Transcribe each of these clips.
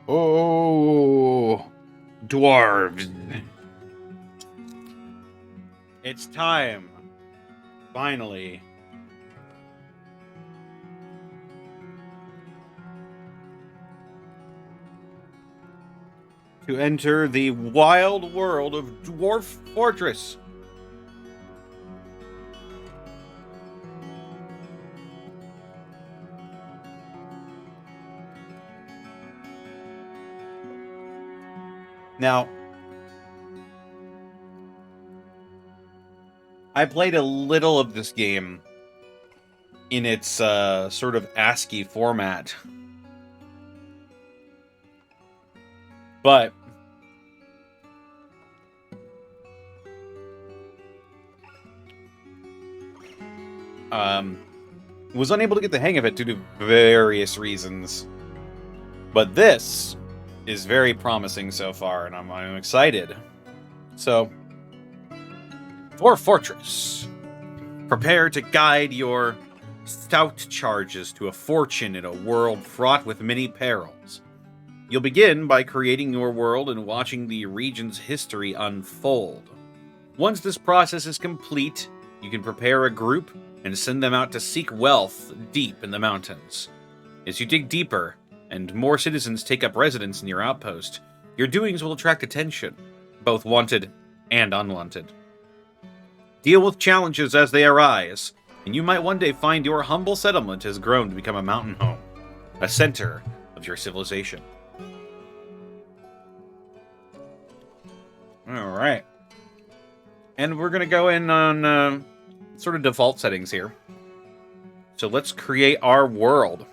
Oh, dwarves. It's time, finally. To enter the wild world of Dwarf Fortress. Now, I played a little of this game in its sort of ASCII format, but um, was unable to get the hang of it due to various reasons. But this is very promising so far, and I'm excited. So, Dwarf Fortress. Prepare to guide your stout charges to a fortune in a world fraught with many perils. You'll begin by creating your world and watching the region's history unfold. Once this process is complete, you can prepare a group and send them out to seek wealth deep in the mountains. As you dig deeper and more citizens take up residence in your outpost, your doings will attract attention, both wanted and unwanted. Deal with challenges as they arise, and you might one day find your humble settlement has grown to become a mountain home, a center of your civilization. Alright. And we're going to go in on sort of default settings here. So let's create our world.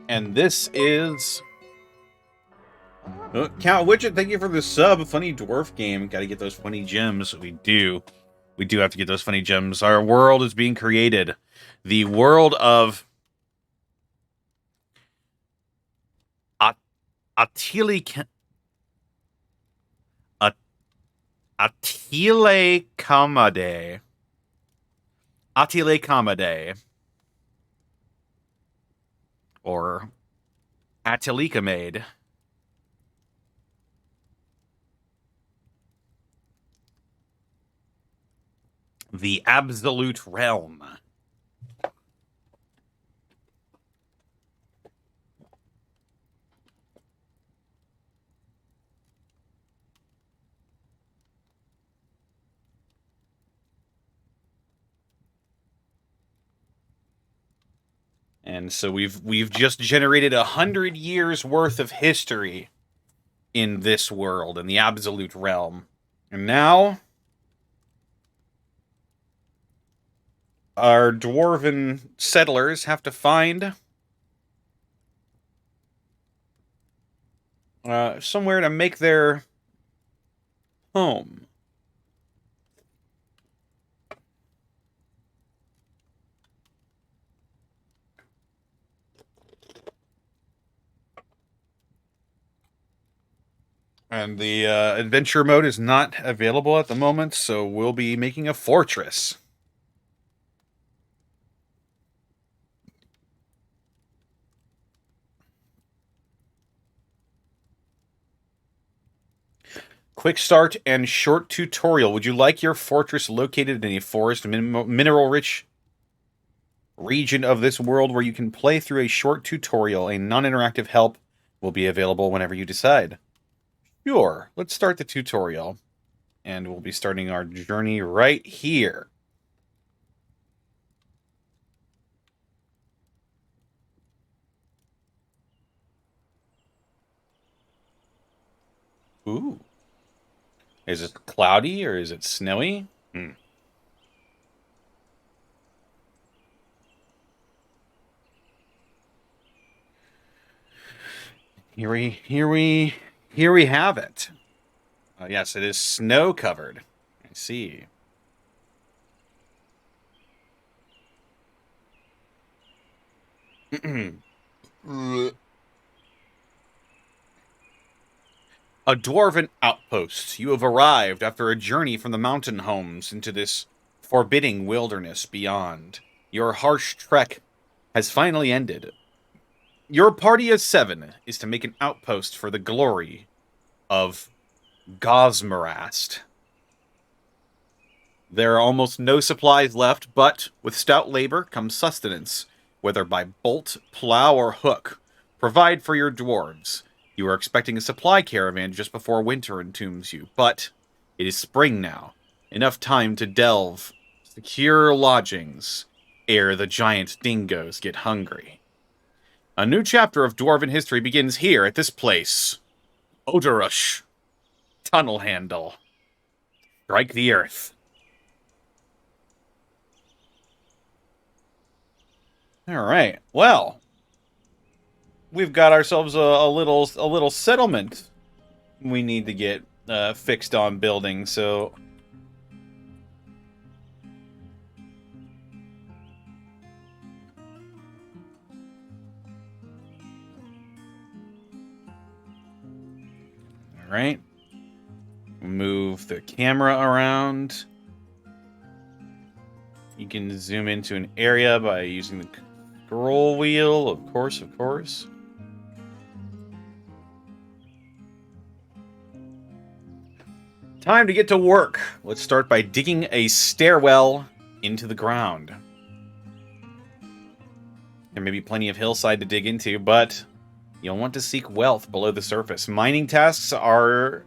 And this is... Count Widget, thank you for the sub. Funny dwarf game. Gotta get those funny gems. We do. We do have to get those funny gems. Our world is being created. The world of... Atile Kamade. Atile Kamade. Or Atilikamade. The Absolute Realm. And so we've just generated 100 years worth of history in this world, in the Absolute Realm. And now our dwarven settlers have to find somewhere to make their home. And the adventure mode is not available at the moment, so we'll be making a fortress. Quick start and short tutorial. Would you like your fortress located in a forest mineral-rich region of this world where you can play through a short tutorial? A non-interactive help will be available whenever you decide. Sure, let's start the tutorial. And we'll be starting our journey right here. Ooh. Is it cloudy or is it snowy? Here we have it. Yes, it is snow covered. I see. A dwarven outpost. You have arrived after a journey from the mountain homes into this forbidding wilderness beyond. Your harsh trek has finally ended. Your party of 7 is to make an outpost for the glory of Gosmarast. There are almost no supplies left, but with stout labor comes sustenance, whether by bolt, plow, or hook. Provide for your dwarves. You are expecting a supply caravan just before winter entombs you, but it is spring now. Enough time to delve, secure lodgings, ere the giant dingoes get hungry. A new chapter of dwarven history begins here at this place. Odorush. Tunnel handle. Strike the earth. All right. Well, we've got ourselves a little settlement we need to get fixed on building. So all right. Move the camera around. You can zoom into an area by using the scroll wheel, of course. Time to get to work. Let's start by digging a stairwell into the ground. There may be plenty of hillside to dig into, but you'll want to seek wealth below the surface. Mining tasks are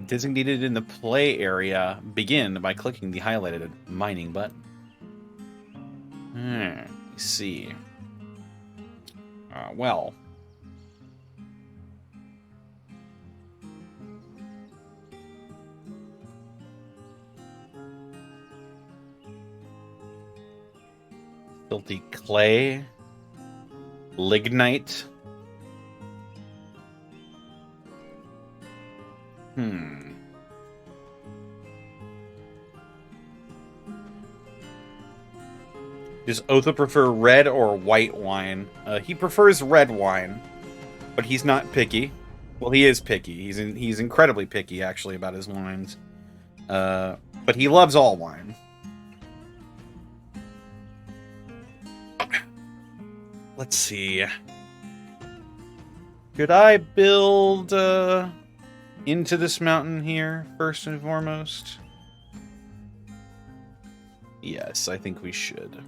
designated in the play area. Begin by clicking the highlighted mining button. Let's see. Well. Filthy clay. Lignite. Does Otho prefer red or white wine? He prefers red wine, but he's not picky. Well, he is picky. He's incredibly picky, actually, about his wines. But he loves all wine. Let's see. Could I build into this mountain here, first and foremost? Yes, I think we should.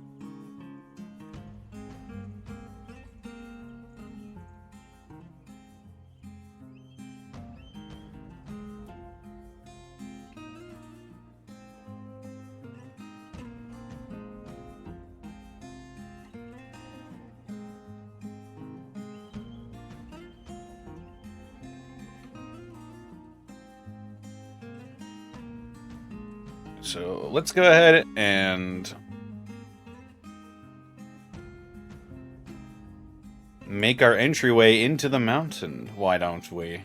So let's go ahead and make our entryway into the mountain, why don't we?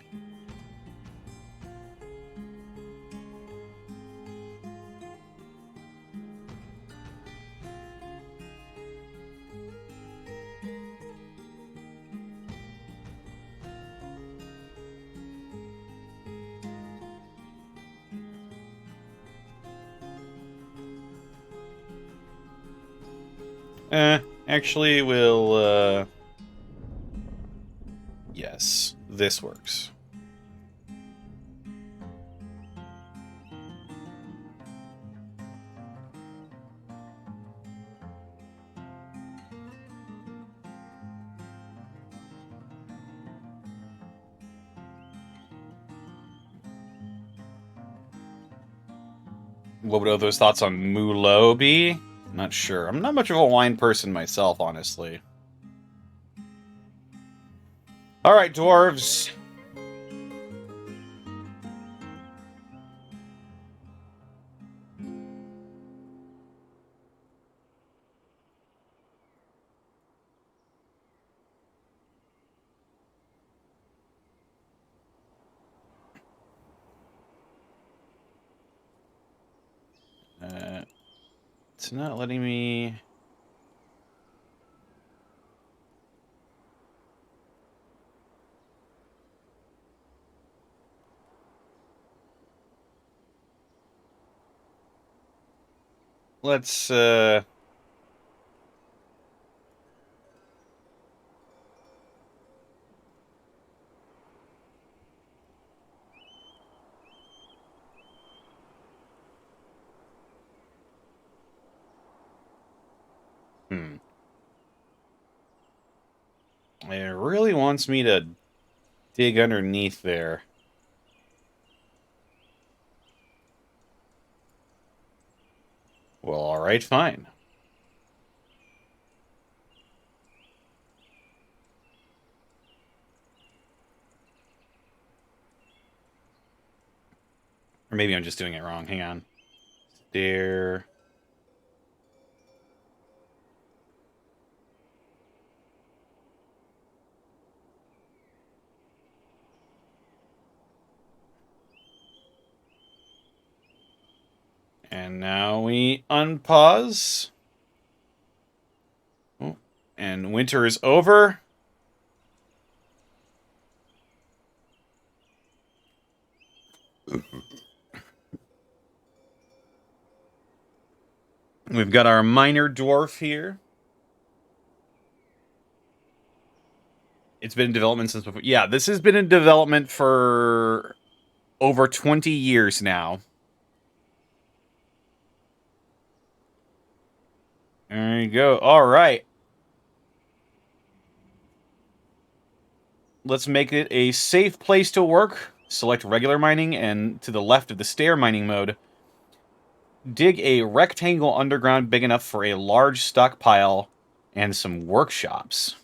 Actually, we'll, yes, this works. What would those thoughts on Mulot be? Not sure. I'm not much of a wine person myself, honestly. Alright, dwarves. It's not letting me... let's It really wants me to dig underneath there. Well, all right, fine. Or maybe I'm just doing it wrong. Hang on. There. And now we unpause. Oh, and winter is over. We've got our minor dwarf here. It's been in development since before. Yeah, this has been in development for over 20 years now. There you go. All right. Let's make it a safe place to work. Select regular mining, and to the left of the stair mining mode, dig a rectangle underground big enough for a large stockpile and some workshops.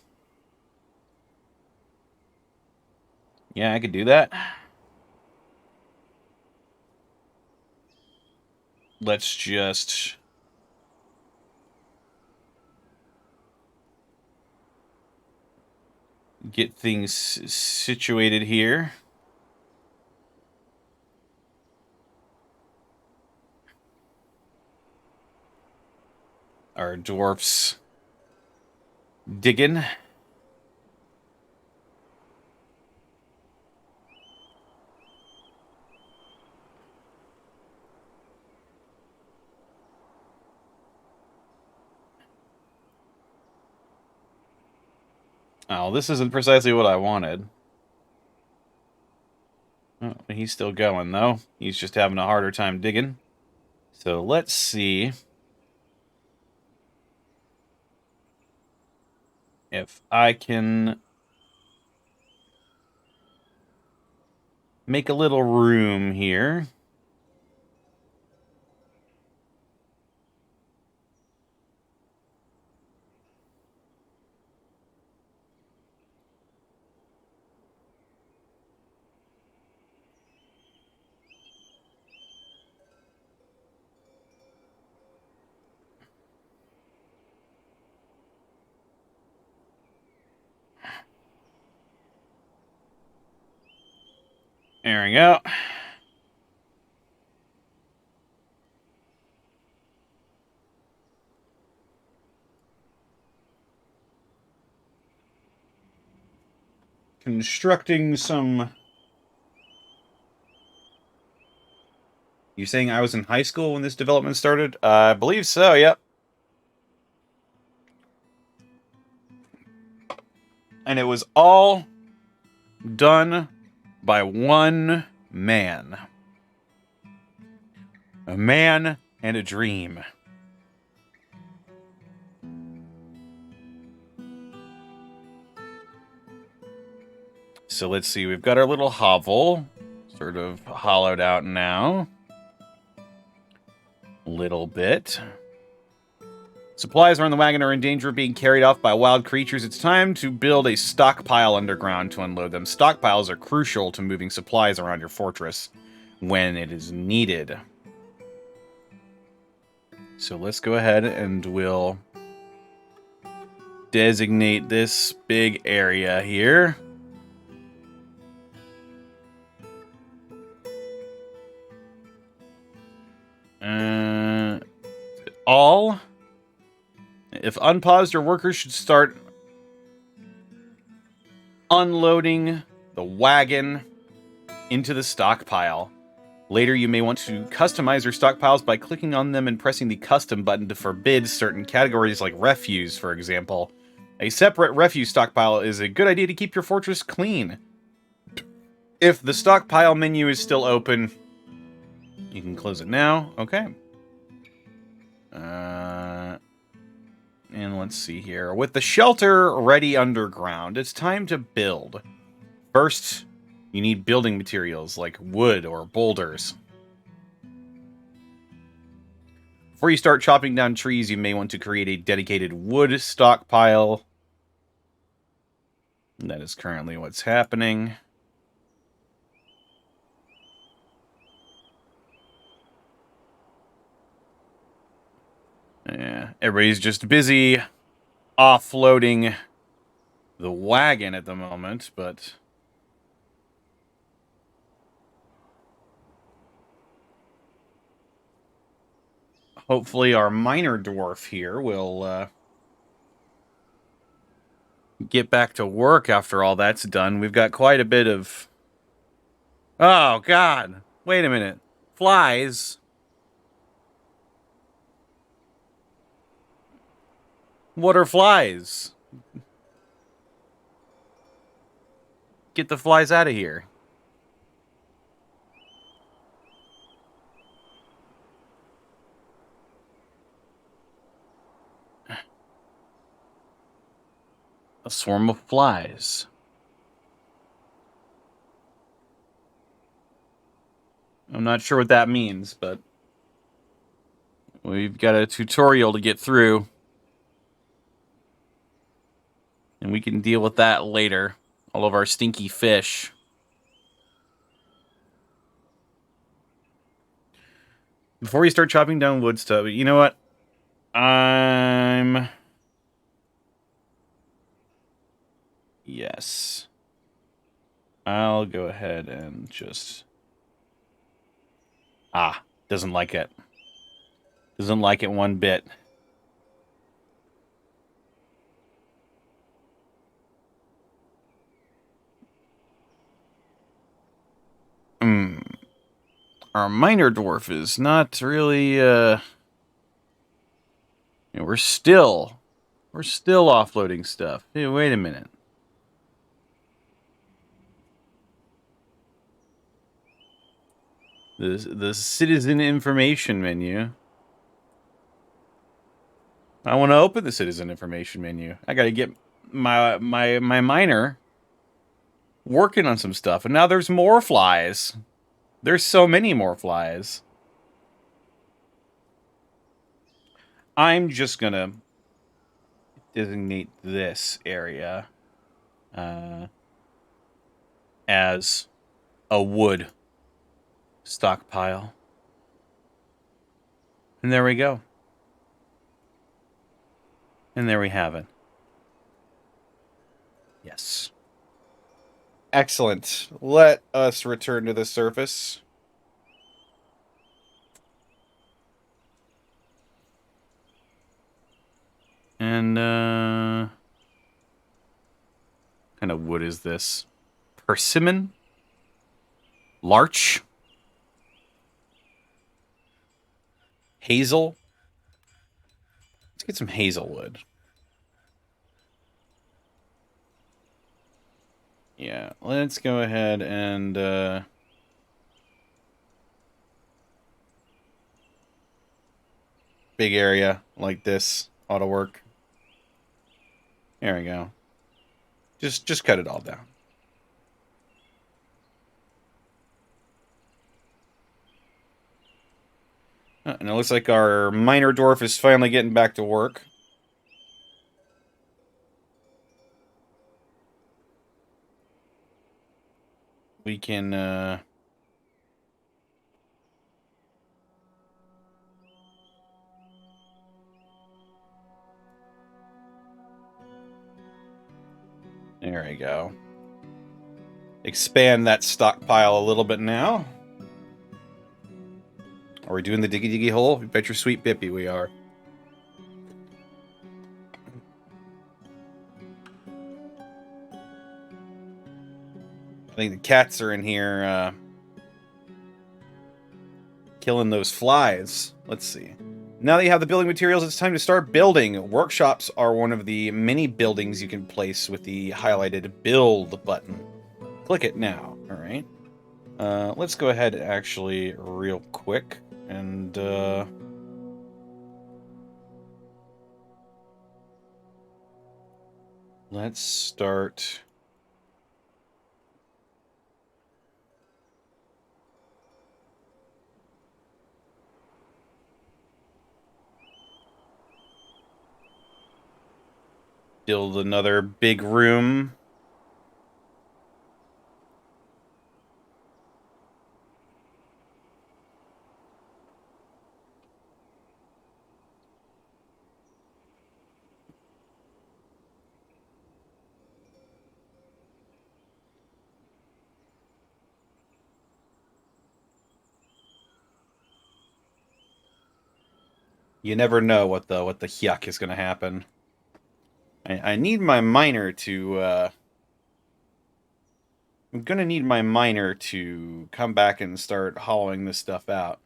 Yeah, I could do that. Let's just get things situated here. Our dwarfs digging. Oh, this isn't precisely what I wanted. Oh, he's still going, though. He's just having a harder time digging. So let's see if I can make a little room here. There we go. Constructing some... You saying I was in high school when this development started? I believe so, yep. And it was all done by one man. A man and a dream. So let's see, we've got our little hovel, sort of hollowed out now. Little bit. Supplies around the wagon are in danger of being carried off by wild creatures. It's time to build a stockpile underground to unload them. Stockpiles are crucial to moving supplies around your fortress when it is needed. So let's go ahead and we'll designate this big area here. All. If unpaused, your workers should start unloading the wagon into the stockpile. Later, you may want to customize your stockpiles by clicking on them and pressing the custom button to forbid certain categories like refuse, for example. A separate refuse stockpile is a good idea to keep your fortress clean. If the stockpile menu is still open, you can close it now. Okay. And let's see here. With the shelter ready underground, it's time to build. First, you need building materials like wood or boulders. Before you start chopping down trees, you may want to create a dedicated wood stockpile. And that is currently what's happening. Yeah, everybody's just busy offloading the wagon at the moment, but hopefully our miner dwarf here will get back to work after all that's done. We've got quite a bit of... Oh, God. Wait a minute. Flies. What are flies? Get the flies out of here. A swarm of flies. I'm not sure what that means, but we've got a tutorial to get through. And we can deal with that later. All of our stinky fish. Before we start chopping down wood stuff, you know what? Yes. I'll go ahead and just... doesn't like it. Doesn't like it one bit. Our miner dwarf is not really, we're still offloading stuff. Hey, wait a minute. The citizen information menu. I want to open the citizen information menu. I got to get my miner working on some stuff, and now there's more flies. There's so many more flies. I'm just gonna designate this area as a wood stockpile. And there we go. And there we have it. Yes. Excellent. Let us return to the surface. And, kind of wood is this? Persimmon? Larch? Hazel? Let's get some hazelwood. Yeah, let's go ahead and, big area like this ought to work. There we go. Just cut it all down. And it looks like our miner dwarf is finally getting back to work. We can, there we go. Expand that stockpile a little bit now. Are we doing the diggy diggy hole? You bet your sweet bippy we are. I think the cats are in here, killing those flies. Let's see. Now that you have the building materials, it's time to start building. Workshops are one of the many buildings you can place with the highlighted build button. Click it now. All right. Let's go ahead actually real quick and let's start. Build another big room. You never know what the yuck is going to happen. I need my miner to. I'm going to need my miner to come back and start hollowing this stuff out.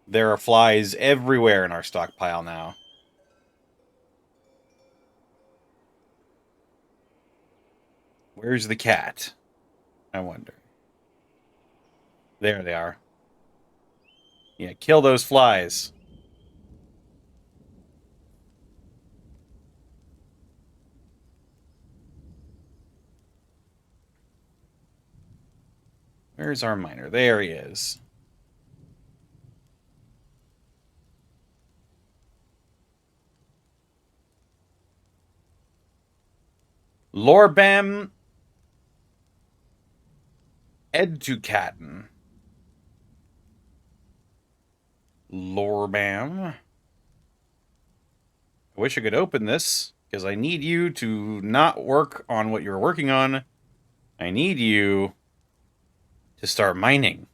There are flies everywhere in our stockpile now. Where's the cat? I wonder. There they are. Yeah, kill those flies. Where's our miner? There he is. Lorbam Educaten. Lorbam. I wish I could open this, because I need you to not work on what you're working on. I need you to start mining.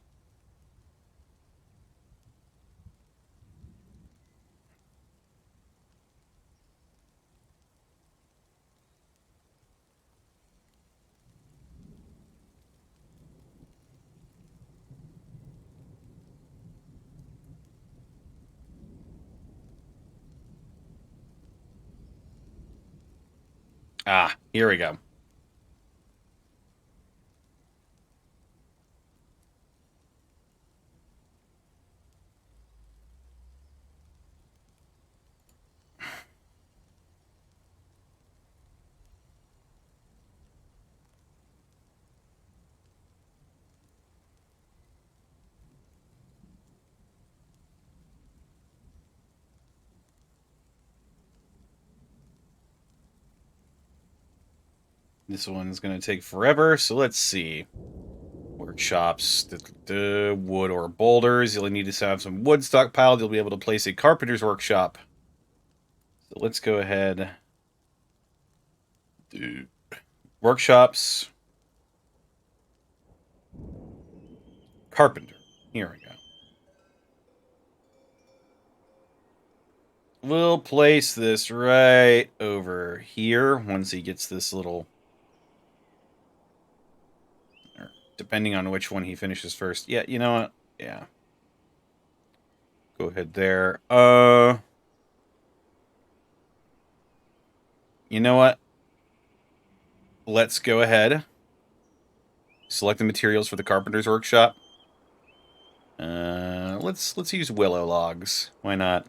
Ah, here we go. This one's going to take forever, so let's see. Workshops, the wood or boulders. You'll need to have some wood stockpiled. You'll be able to place a carpenter's workshop. So let's go ahead. Workshops. Carpenter. Here we go. We'll place this right over here once he gets this little... Depending on which one he finishes first. Yeah, you know what? Yeah. Go ahead there. You know what? Let's go ahead. Select the materials for the carpenter's workshop. Let's use willow logs. Why not?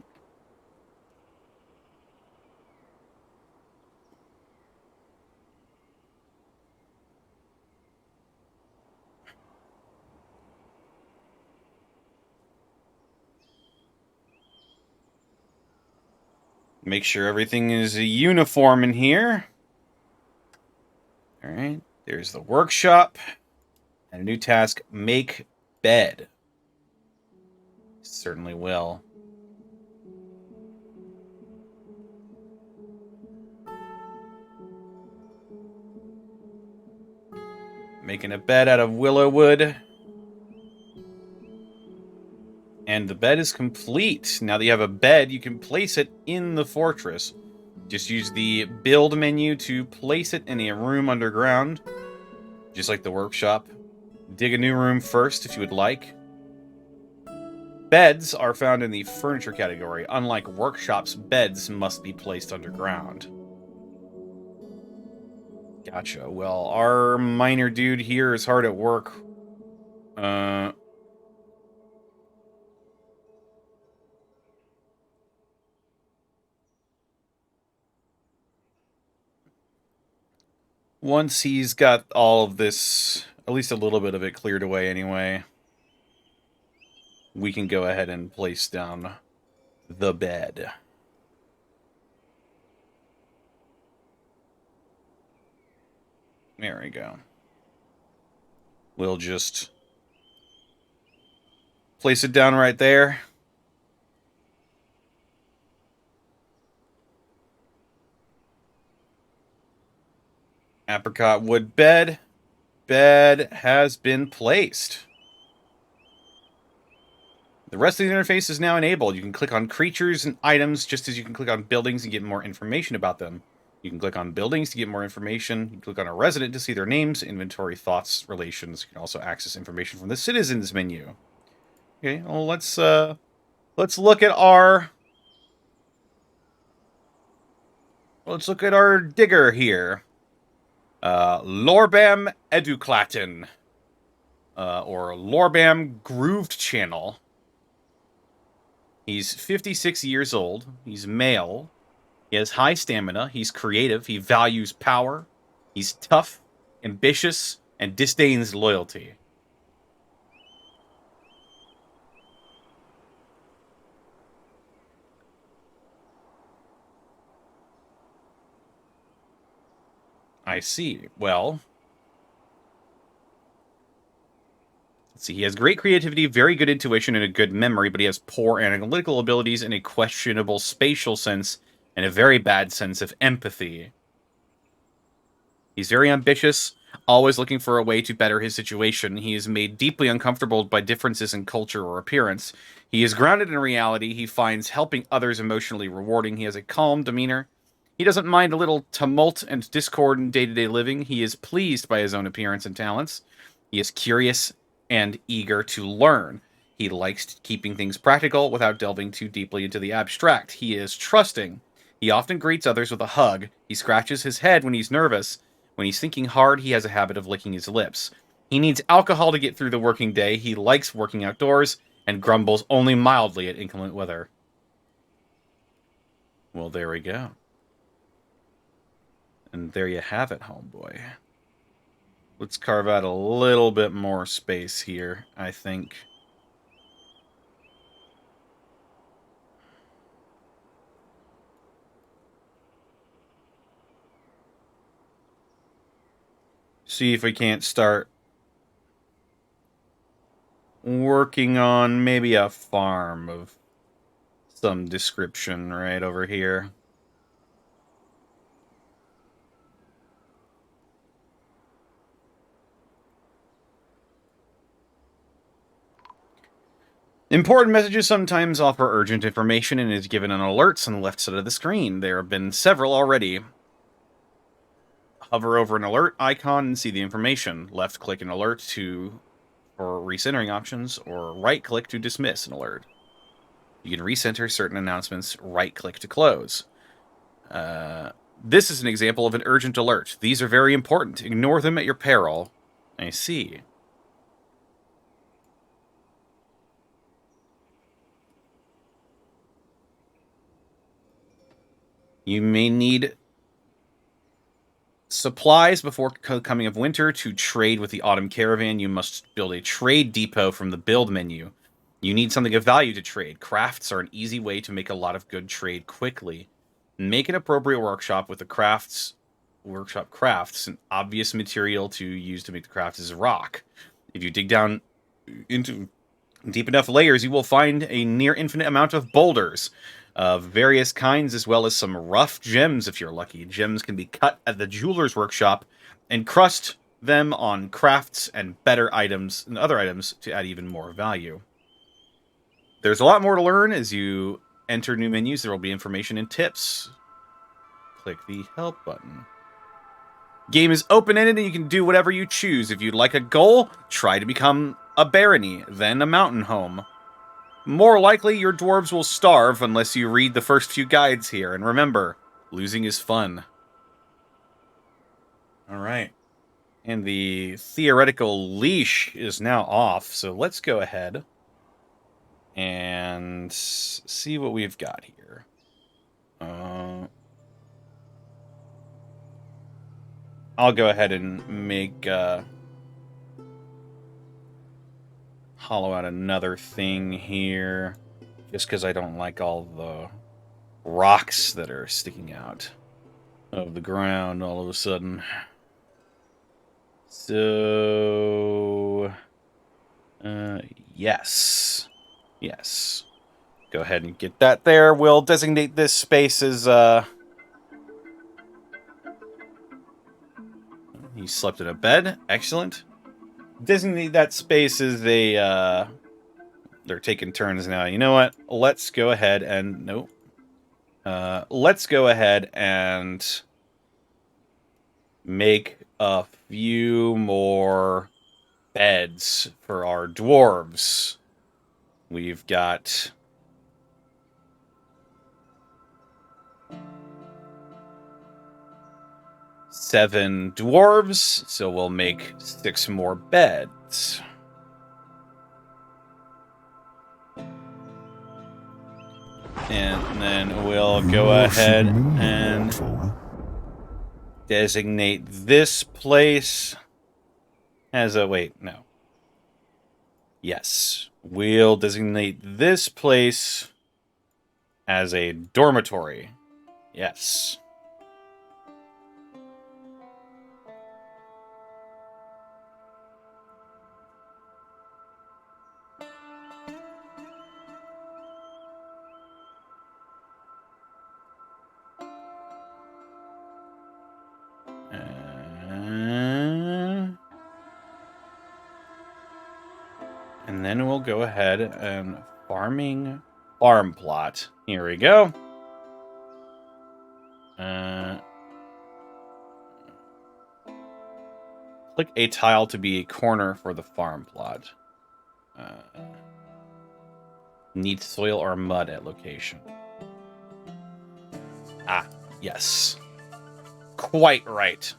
Make sure everything is uniform in here. All right, there's the workshop. And a new task, make bed. Certainly will. Making a bed out of willow wood. And the bed is complete. Now that you have a bed, you can place it in the fortress. Just use the build menu to place it in a room underground. Just like the workshop. dig a new room first if you would like. Beds are found in the furniture category. Unlike workshops, beds must be placed underground. Gotcha. Well, our miner dude here is hard at work. Once he's got all of this, at least a little bit of it cleared away anyway, we can go ahead and place down the bed. There we go. We'll just place it down right there. Apricot wood bed. Bed has been placed. The rest of the interface is now enabled. You can click on creatures and items just as you can click on buildings and get more information about them. You can click on buildings to get more information. You can click on a resident to see their names, inventory, thoughts, relations. You can also access information from the citizens menu. Okay, well, let's look at our digger here. Lorbam Educlatin, or Lorbam Grooved Channel. He's 56 years old. He's male. He has high stamina. He's creative. He values power. He's tough, ambitious, and disdains loyalty. I see. Well, let's see. He has great creativity, very good intuition, and a good memory, but he has poor analytical abilities and a questionable spatial sense and a very bad sense of empathy. He's very ambitious, always looking for a way to better his situation. He is made deeply uncomfortable by differences in culture or appearance. He is grounded in reality. He finds helping others emotionally rewarding. He has a calm demeanor. He doesn't mind a little tumult and discord in day-to-day living. He is pleased by his own appearance and talents. He is curious and eager to learn. He likes keeping things practical without delving too deeply into the abstract. He is trusting. He often greets others with a hug. He scratches his head when he's nervous. When he's thinking hard, he has a habit of licking his lips. He needs alcohol to get through the working day. He likes working outdoors and grumbles only mildly at inclement weather. Well, there we go. And there you have it, homeboy. Let's carve out a little bit more space here, I think. See if we can't start working on maybe a farm of some description right over here. Important messages sometimes offer urgent information and is given on alerts on the left side of the screen. There have been several already. Hover over an alert icon and see the information. Left click an alert for recentering options, or right click to dismiss an alert. You can recenter certain announcements, right click to close. This is an example of an urgent alert. These are very important. Ignore them at your peril. I see. You may need supplies before coming of winter. To trade with the autumn caravan, you must build a trade depot from the build menu. You need something of value to trade. Crafts are an easy way to make a lot of good trade quickly. Make an appropriate workshop with the workshop crafts. An obvious material to use to make the crafts is rock. If you dig down into deep enough layers, you will find a near infinite amount of boulders of various kinds, as well as some rough gems if you're lucky. Gems can be cut at the jeweler's workshop and crust them on crafts and better items and other items to add even more value. There's a lot more to learn as you enter new menus. There will be information and tips. Click the help button. Game is open-ended and you can do whatever you choose. If you'd like a goal, try to become a barony, then a mountain home. More likely, your dwarves will starve unless you read the first few guides here. And remember, losing is fun. Alright. And the theoretical leash is now off, so let's go ahead and see what we've got here. I'll go ahead and make hollow out another thing here, just because I don't like all the rocks that are sticking out of the ground all of a sudden. So, yes. Yes. Go ahead and get that there. We'll designate this space as, he slept in a bed. Excellent. Designate that space as a, they're taking turns now. You know what? Let's go ahead and, nope. Let's go ahead and make a few more beds for our dwarves. We've got 7 dwarves, so we'll make 6 more beds. And then we'll go ahead and designate this place as a... wait, no. Yes. We'll designate this place as a dormitory. Yes. And then we'll go ahead and farm plot. Here we go. Click a tile to be a corner for the farm plot. Need soil or mud at location. Ah, yes. Quite right.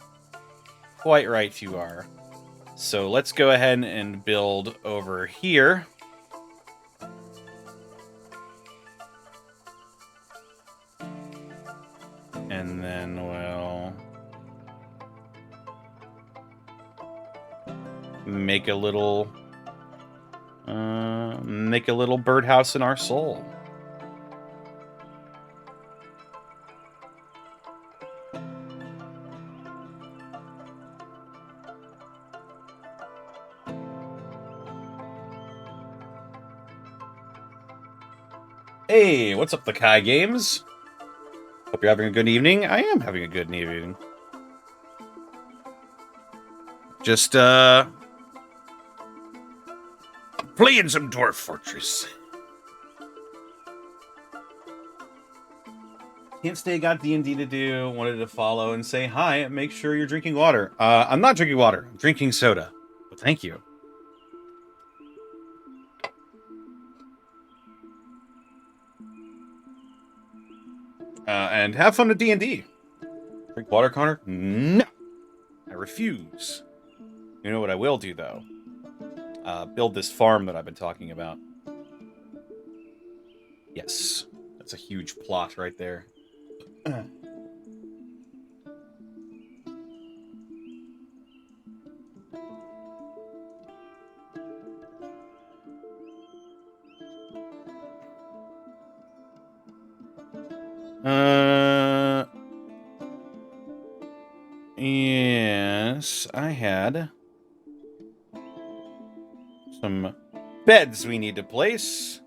Quite right you are. So let's go ahead and build over here. And then we'll make a little birdhouse in our soul. Hey, what's up, the Kai Games? Hope you're having a good evening. I am having a good evening. Just, playing some Dwarf Fortress. Can't stay, got D&D to do, wanted to follow and say hi and make sure you're drinking water. I'm not drinking water, I'm drinking soda. But thank you. And have fun with D&D. Drink water, Connor? No! I refuse. You know what I will do, though? Build this farm that I've been talking about. Yes. That's a huge plot right there. Yes, I had some beds we need to place.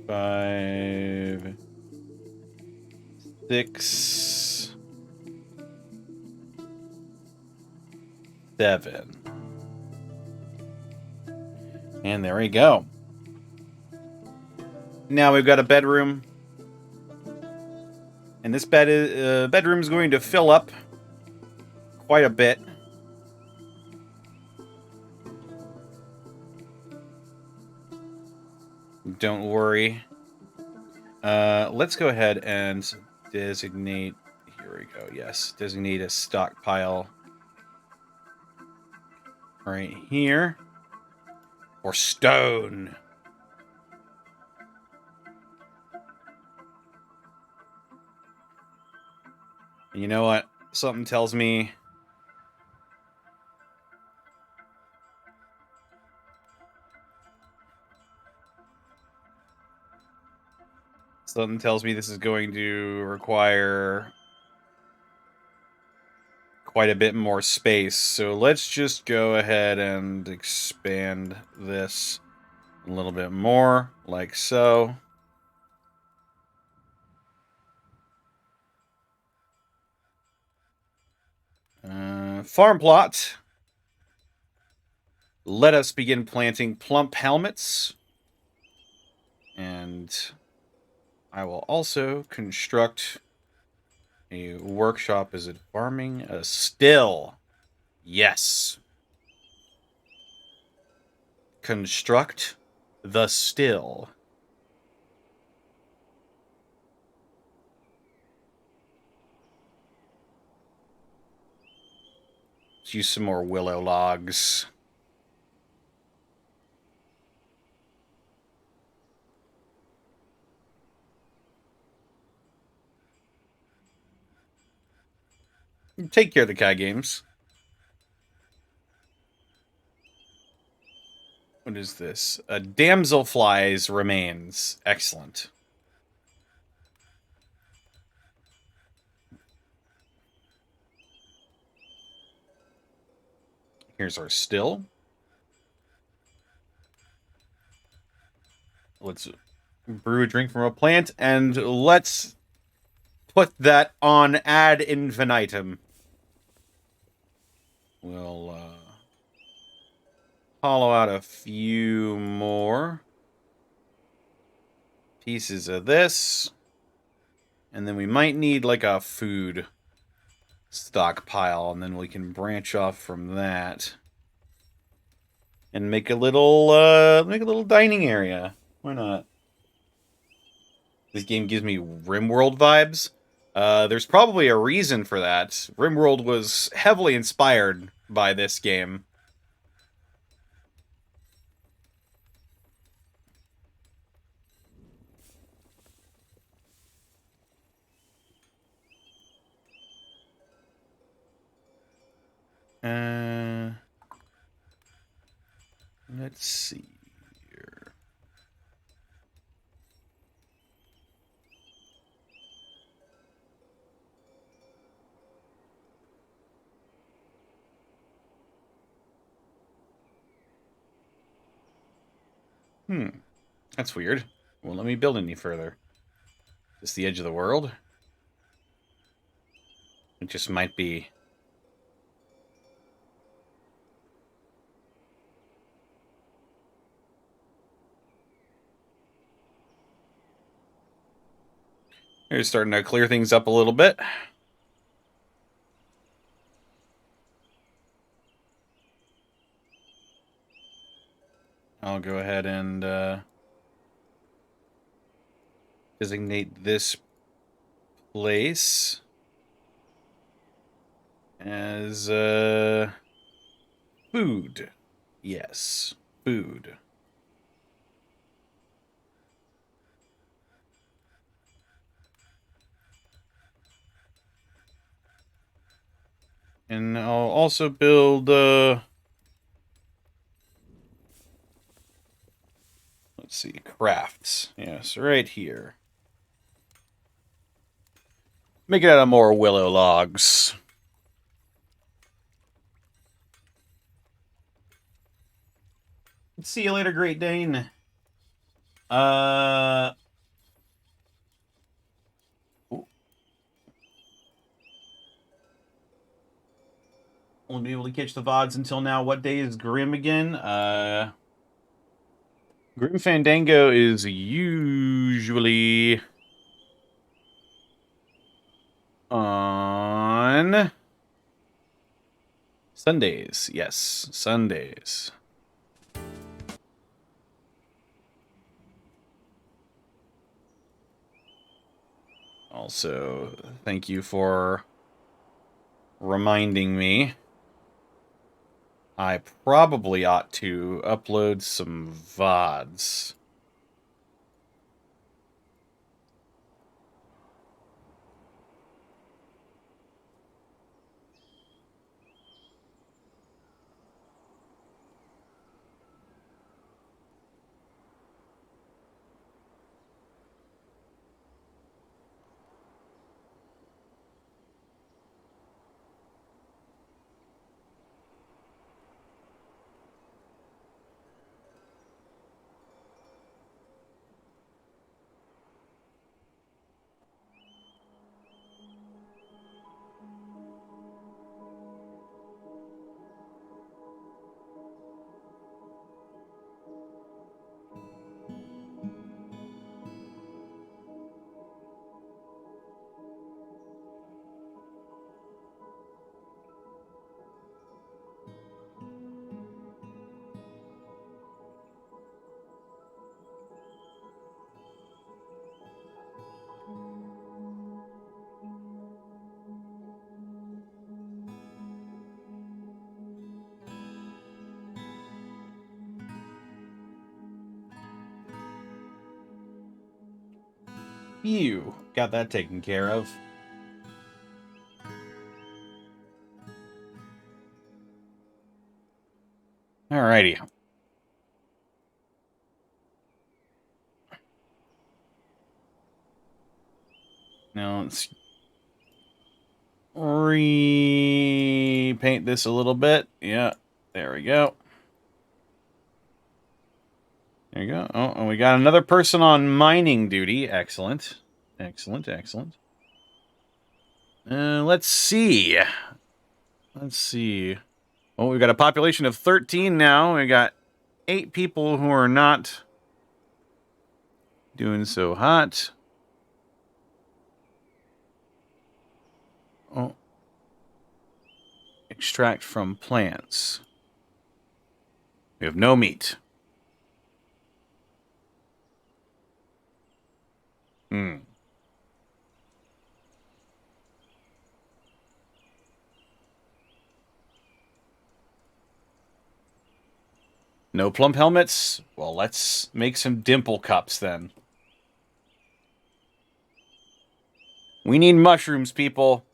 5, 6, 7. And there we go. Now we've got a bedroom. And this bedroom is going to fill up quite a bit. Don't worry. Let's go ahead and designate. Here we go. Yes, designate a stockpile right here. Or stone. And you know what? Something tells me this is going to require quite a bit more space. So let's just go ahead and expand this a little bit more, like so. Farm plot. Let us begin planting plump helmets. And I will also construct a workshop. Is it farming? A still. Yes. Construct the still. Let's use some more willow logs. Take care of the Kai Games. What is this? A damselflies remains. Excellent. Here's our still. Let's brew a drink from a plant, and let's put that on ad infinitum. We'll hollow out a few more pieces of this. And then we might need like a food stockpile, and then we can branch off from that. And make a little dining area. Why not? This game gives me RimWorld vibes. There's probably a reason for that. RimWorld was heavily inspired by this game. Let's see here. That's weird. Won't let me build any further. Is this the edge of the world? It just might be. Here's starting to clear things up a little bit. I'll go ahead and designate this place as food. Yes, food. And I'll also build let's see, crafts. Yes, right here. Make it out of more willow logs. See you later, Great Dane. Won't be able to catch the VODs until now. What day is Grim again? Grim Fandango is usually on Sundays. Yes, Sundays. Also, thank you for reminding me. I probably ought to upload some VODs. Phew, got that taken care of. Alrighty. Now let's repaint this a little bit. Yeah, there we go. There you go. Oh, and we got another person on mining duty. Excellent. Excellent, excellent. Let's see. Let's see. Oh, we've got a population of 13 now. We got 8 people who are not doing so hot. Oh. Extract from plants. We have no meat. Hmm. No plump helmets? Well, let's make some dimple cups then. We need mushrooms, people.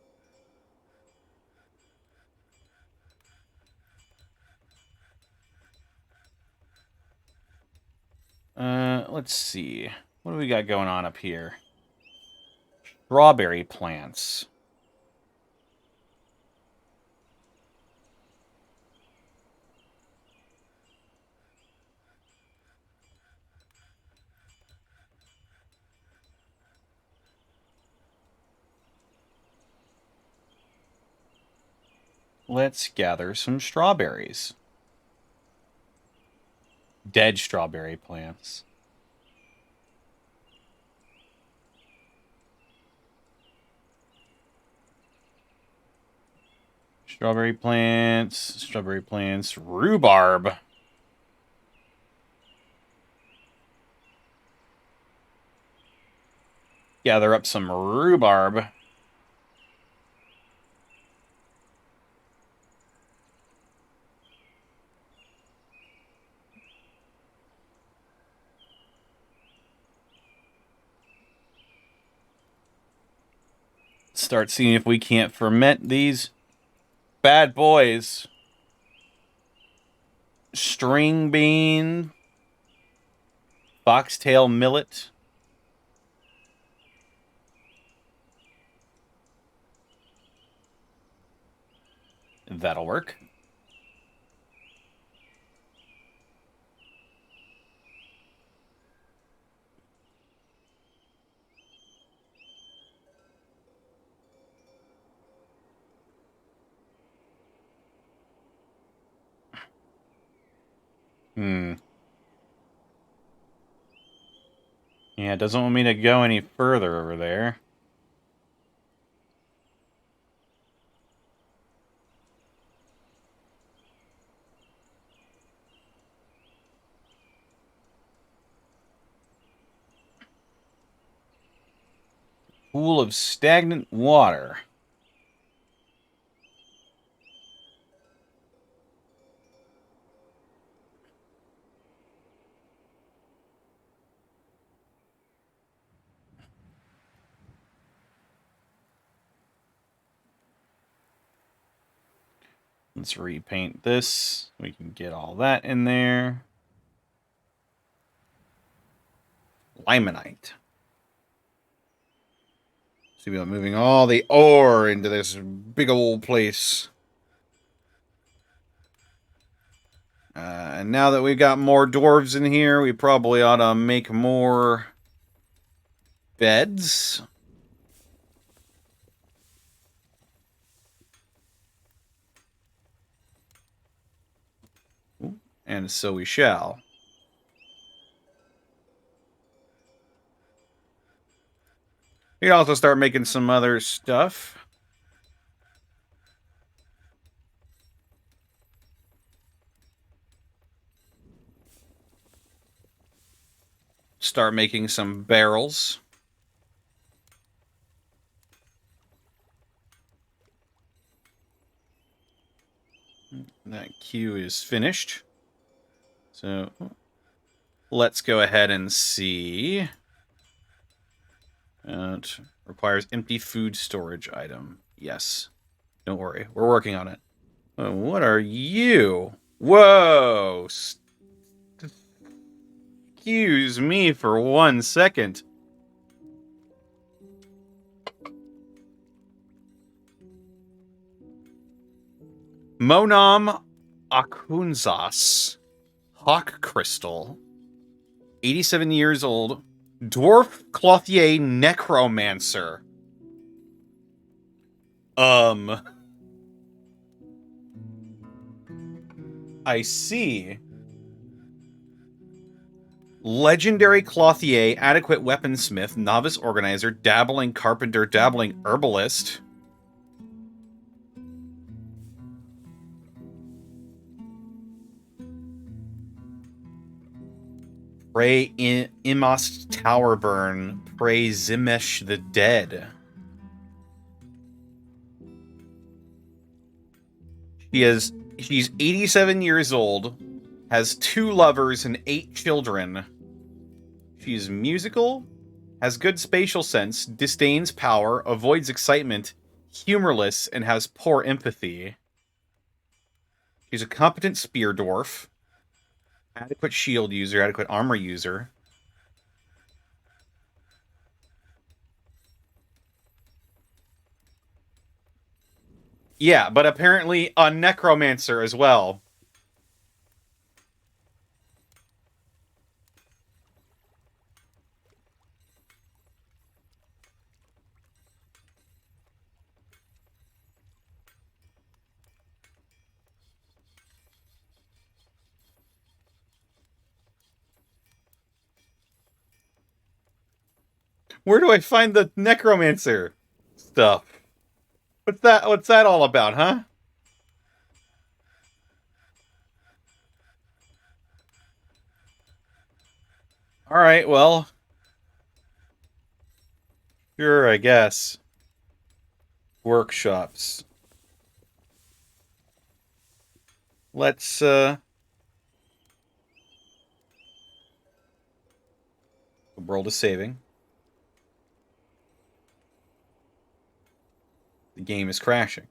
Let's see. What do we got going on up here? Strawberry plants. Let's gather some strawberries. Dead strawberry plants. Strawberry plants, rhubarb. Gather up some rhubarb. Start seeing if we can't ferment these bad boys. String bean. Foxtail millet. That'll work. Hmm. Yeah, it doesn't want me to go any further over there. Pool of stagnant water. Let's repaint this. We can get all that in there. Limonite. See, we're moving all the ore into this big old place. And now that we've got more dwarves in here, we probably ought to make more beds. And so we shall. We can also start making some other stuff. Start making some barrels. That queue is finished. So let's go ahead and see. It requires empty food storage item. Yes. Don't worry. We're working on it. Oh, what are you? Whoa! Excuse me for 1 second. Monam Akunzas. Hawk Crystal. 87 years old. Dwarf Clothier Necromancer. I see. Legendary Clothier, adequate weaponsmith, novice organizer, dabbling carpenter, dabbling herbalist. Pray Imast Towerburn, pray Zimesh the Dead. She's 87 years old, has 2 lovers and 8 children. She's musical, has good spatial sense, disdains power, avoids excitement, humorless, and has poor empathy. She's a competent spear dwarf, adequate shield user, adequate armor user. Yeah, but apparently a necromancer as well. Where do I find the necromancer stuff? What's that all about, huh? All right, well, sure, I guess. Workshops. Let's the world is saving. The game is crashing.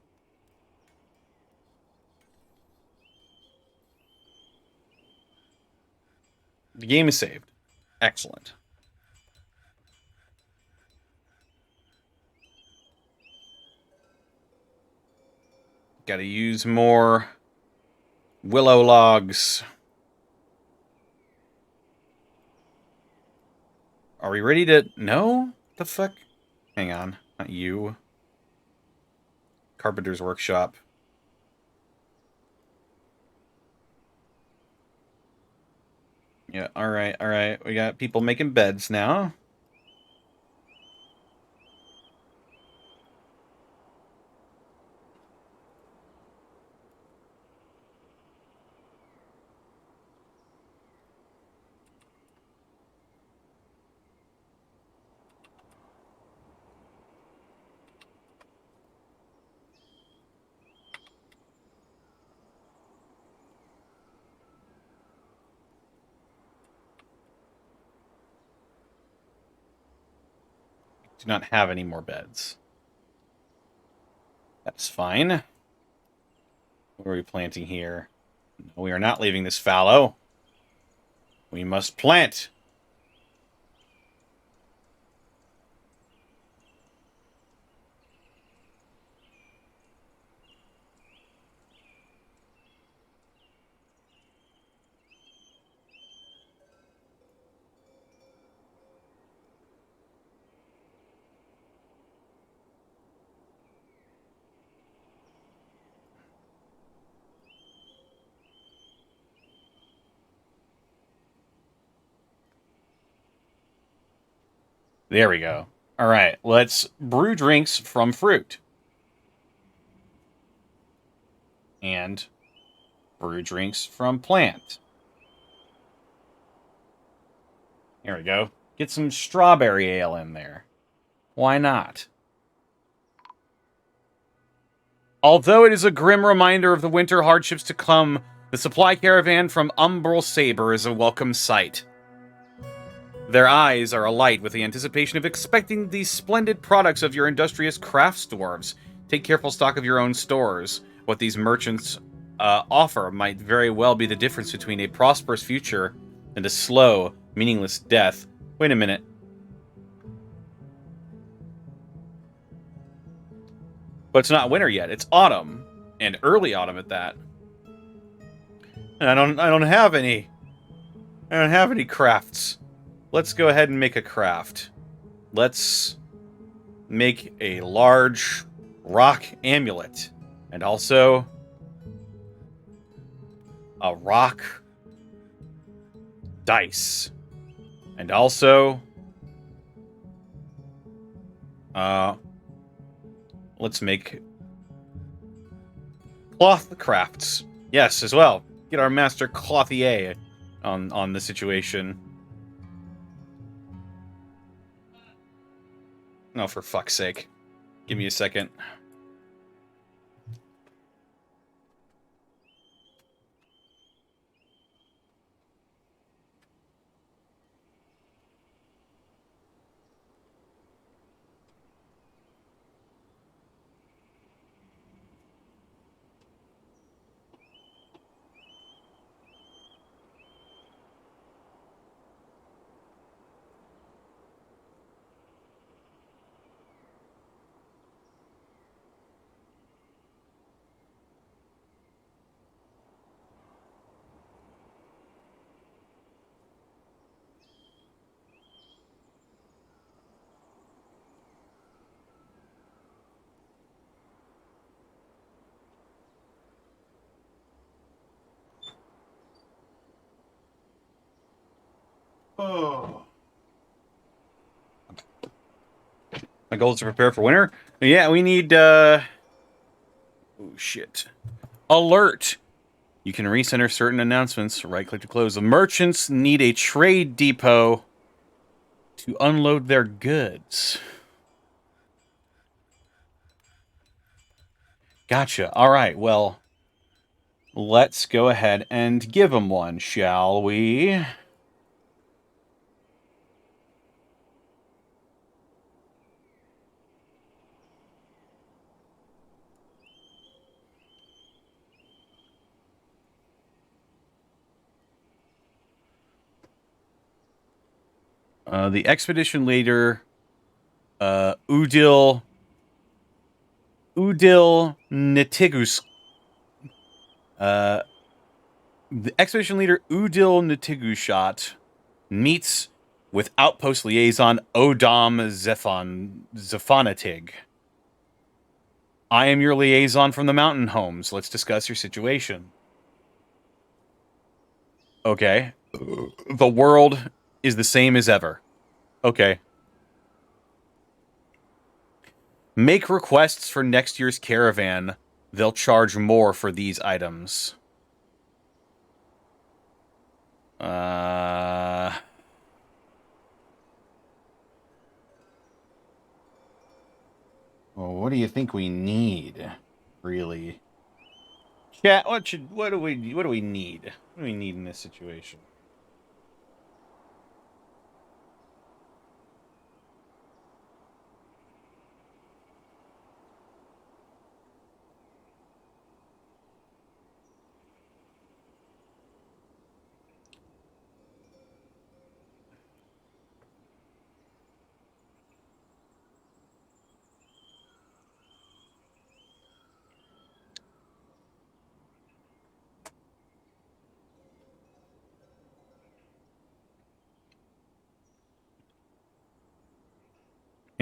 The game is saved. Excellent. Gotta use more willow logs. Are we ready to... No? The fuck? Hang on. Not you. Carpenter's Workshop. Yeah, alright, alright. We got people making beds now. Do not have any more beds. That's fine. What are we planting here? No, we are not leaving this fallow. We must plant. There we go. All right, let's brew drinks from fruit. And brew drinks from plant. Here we go. Get some strawberry ale in there. Why not? Although it is a grim reminder of the winter hardships to come, the supply caravan from Umbral Saber is a welcome sight. Their eyes are alight with the anticipation of expecting these splendid products of your industrious crafts dwarves. Take careful stock of your own stores. What these merchants offer might very well be the difference between a prosperous future and a slow, meaningless death. Wait a minute. But it's not winter yet. It's autumn, and early autumn at that. And I don't have any. I don't have any crafts. Let's go ahead and make a craft. Let's make a large rock amulet. And also a rock dice. And also let's make cloth crafts. Yes, as well. Get our master clothier on the situation. No, for fuck's sake. Give me a second. Oh. My goal is to prepare for winter. Yeah, we need, oh, shit. Alert! You can recenter certain announcements. Right-click to close. The merchants need a trade depot to unload their goods. Gotcha. All right, well, let's go ahead and give them one, shall we? The expedition leader, Udil Nitigus. The expedition leader Udil Nitigushot meets with outpost liaison Odom Zephanatig. I am your liaison from the mountain homes. Let's discuss your situation. Okay. The world is the same as ever. Okay. Make requests for next year's caravan. They'll charge more for these items. Well, what do you think we need, really? Chat, what do we need? What do we need in this situation?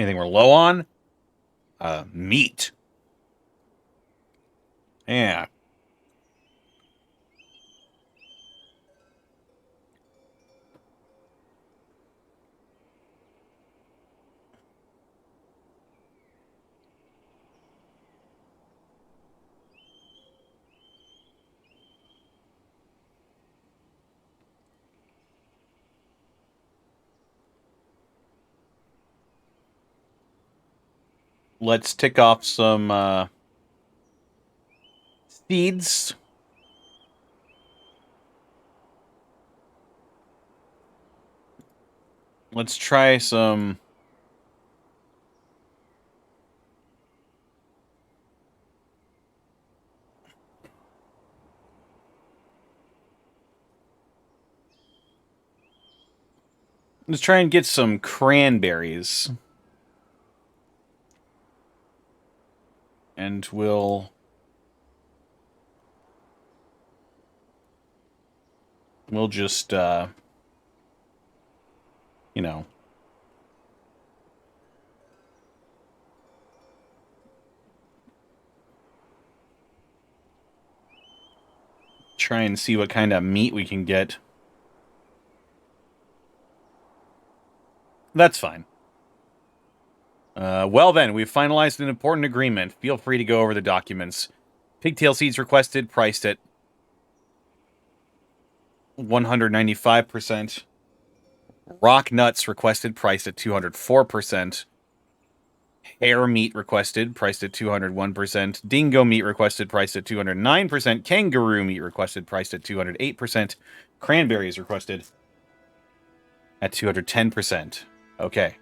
Anything we're low on? Meat. Yeah. Let's tick off some seeds. Let's try some. Let's try and get some cranberries. And we'll just, you know, try and see what kind of meat we can get. That's fine. Well then, we've finalized an important agreement. Feel free to go over the documents. Pigtail seeds requested, priced at 195%. Rock nuts requested, priced at 204%. Hare meat requested, priced at 201%. Dingo meat requested, priced at 209%. Kangaroo meat requested, priced at 208%. Cranberries requested at 210%. Okay.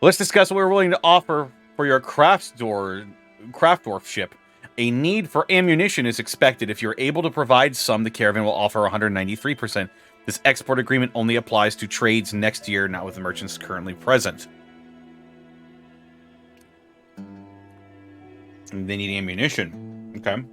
Let's discuss what we're willing to offer for your Kraftdorf ship. A need for ammunition is expected. If you're able to provide some, the caravan will offer 193%. This export agreement only applies to trades next year, not with the merchants currently present. And they need ammunition. Okay.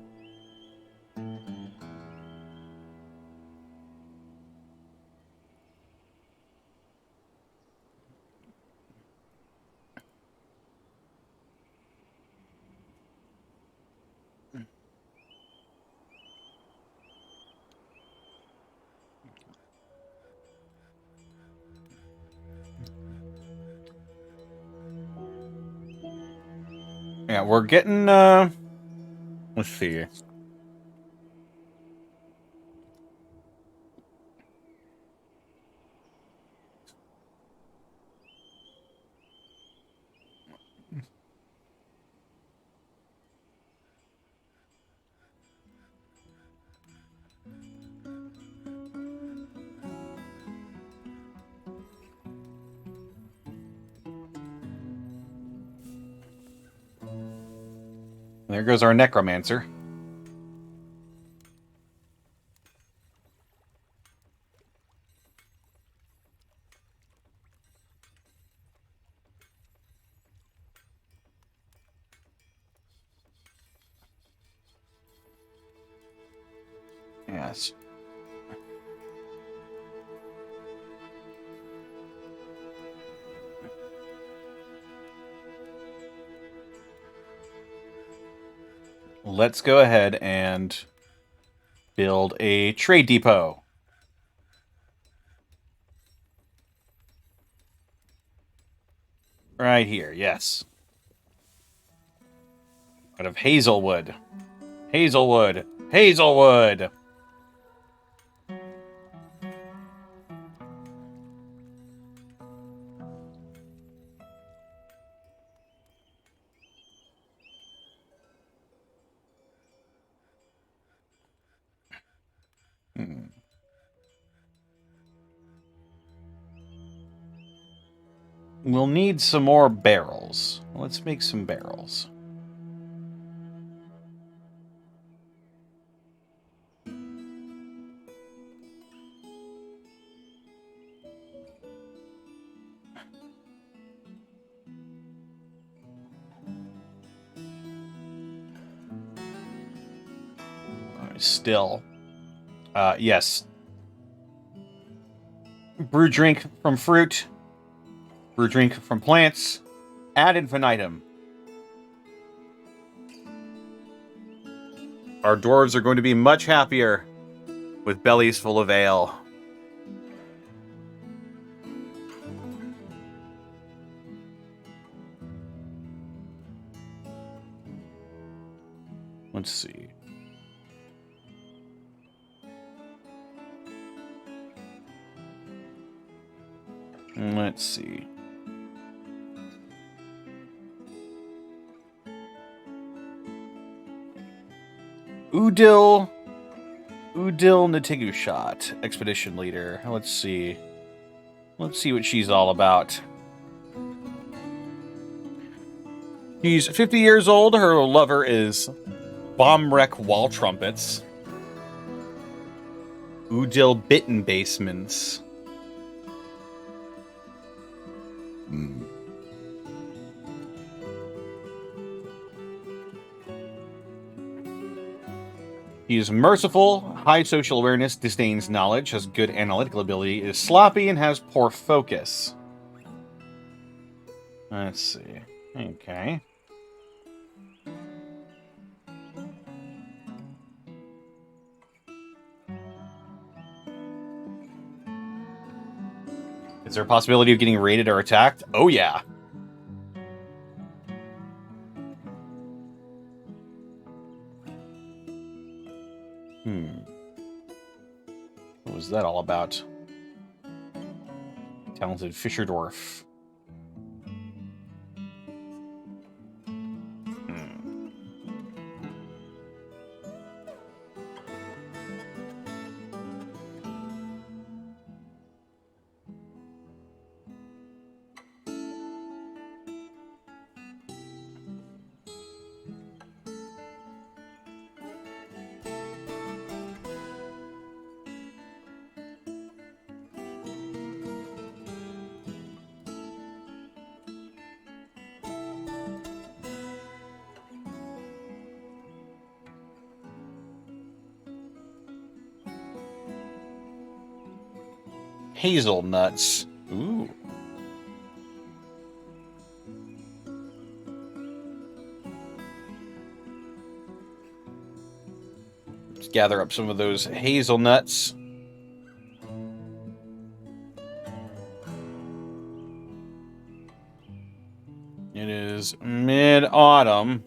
Yeah, we're getting, let's see. There goes our necromancer. Yes. Let's go ahead and build a trade depot. Right here, yes. Out of Hazelwood. Hazelwood. Hazelwood! Hmm. We'll need some more barrels. Let's make some barrels. Still. Yes. Brew drink from fruit. Brew drink from plants. Ad infinitum. Our dwarves are going to be much happier with bellies full of ale. Let's see. Let's see. Udil Natigushat, expedition leader. Let's see. Let's see what she's all about. She's 50 years old. Her lover is Bombrek Wall Trumpets. Udil Bitten Basements. He is merciful, high social awareness, disdains knowledge, has good analytical ability, is sloppy, and has poor focus. Let's see. Okay. Is there a possibility of getting raided or attacked? Oh, yeah. What was that all about? Talented Fisher Dwarf. Hazelnuts. Ooh. Let's gather up some of those hazelnuts. It is mid-autumn.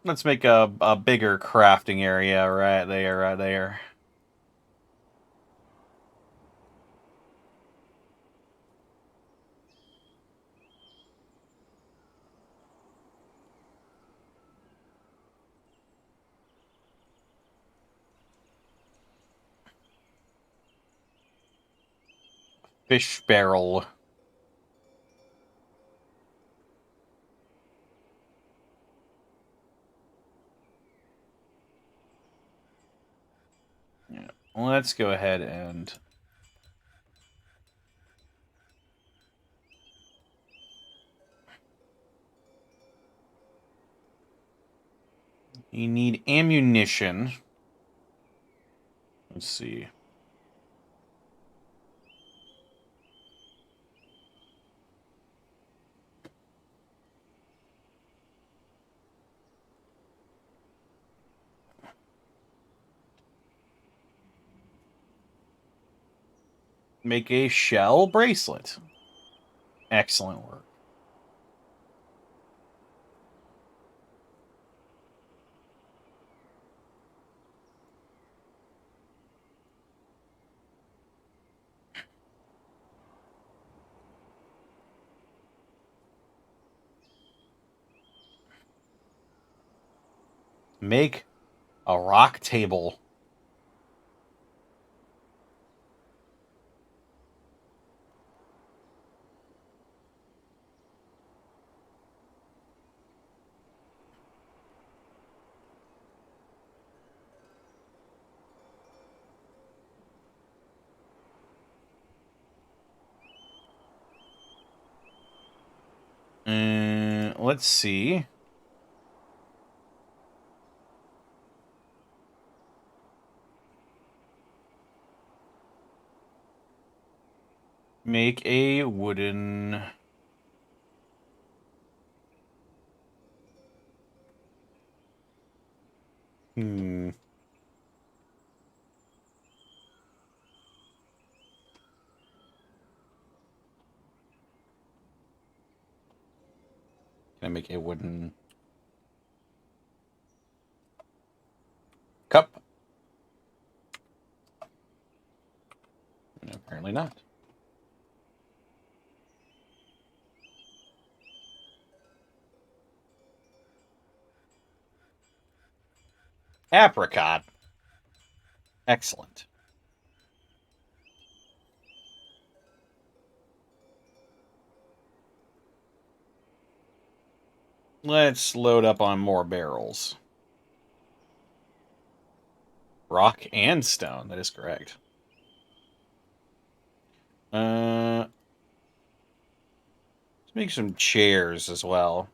Let's make a bigger crafting area right there, right there. Fish barrel. Yeah. Let's go ahead and... You need ammunition. Let's see. Make a shell bracelet. Excellent work. Make a rock table. Let's see. Make a wooden... Hmm. Can I make a wooden cup? No, apparently not. Apricot. Excellent. Let's load up on more barrels. Rock and stone, that is correct. Let's make some chairs as well.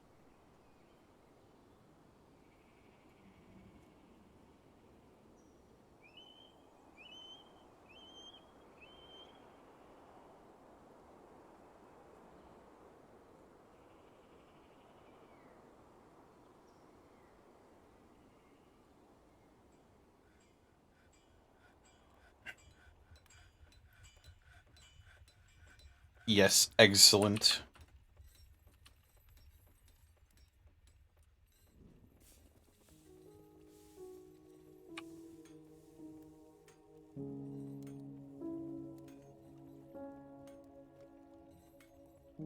Yes, excellent.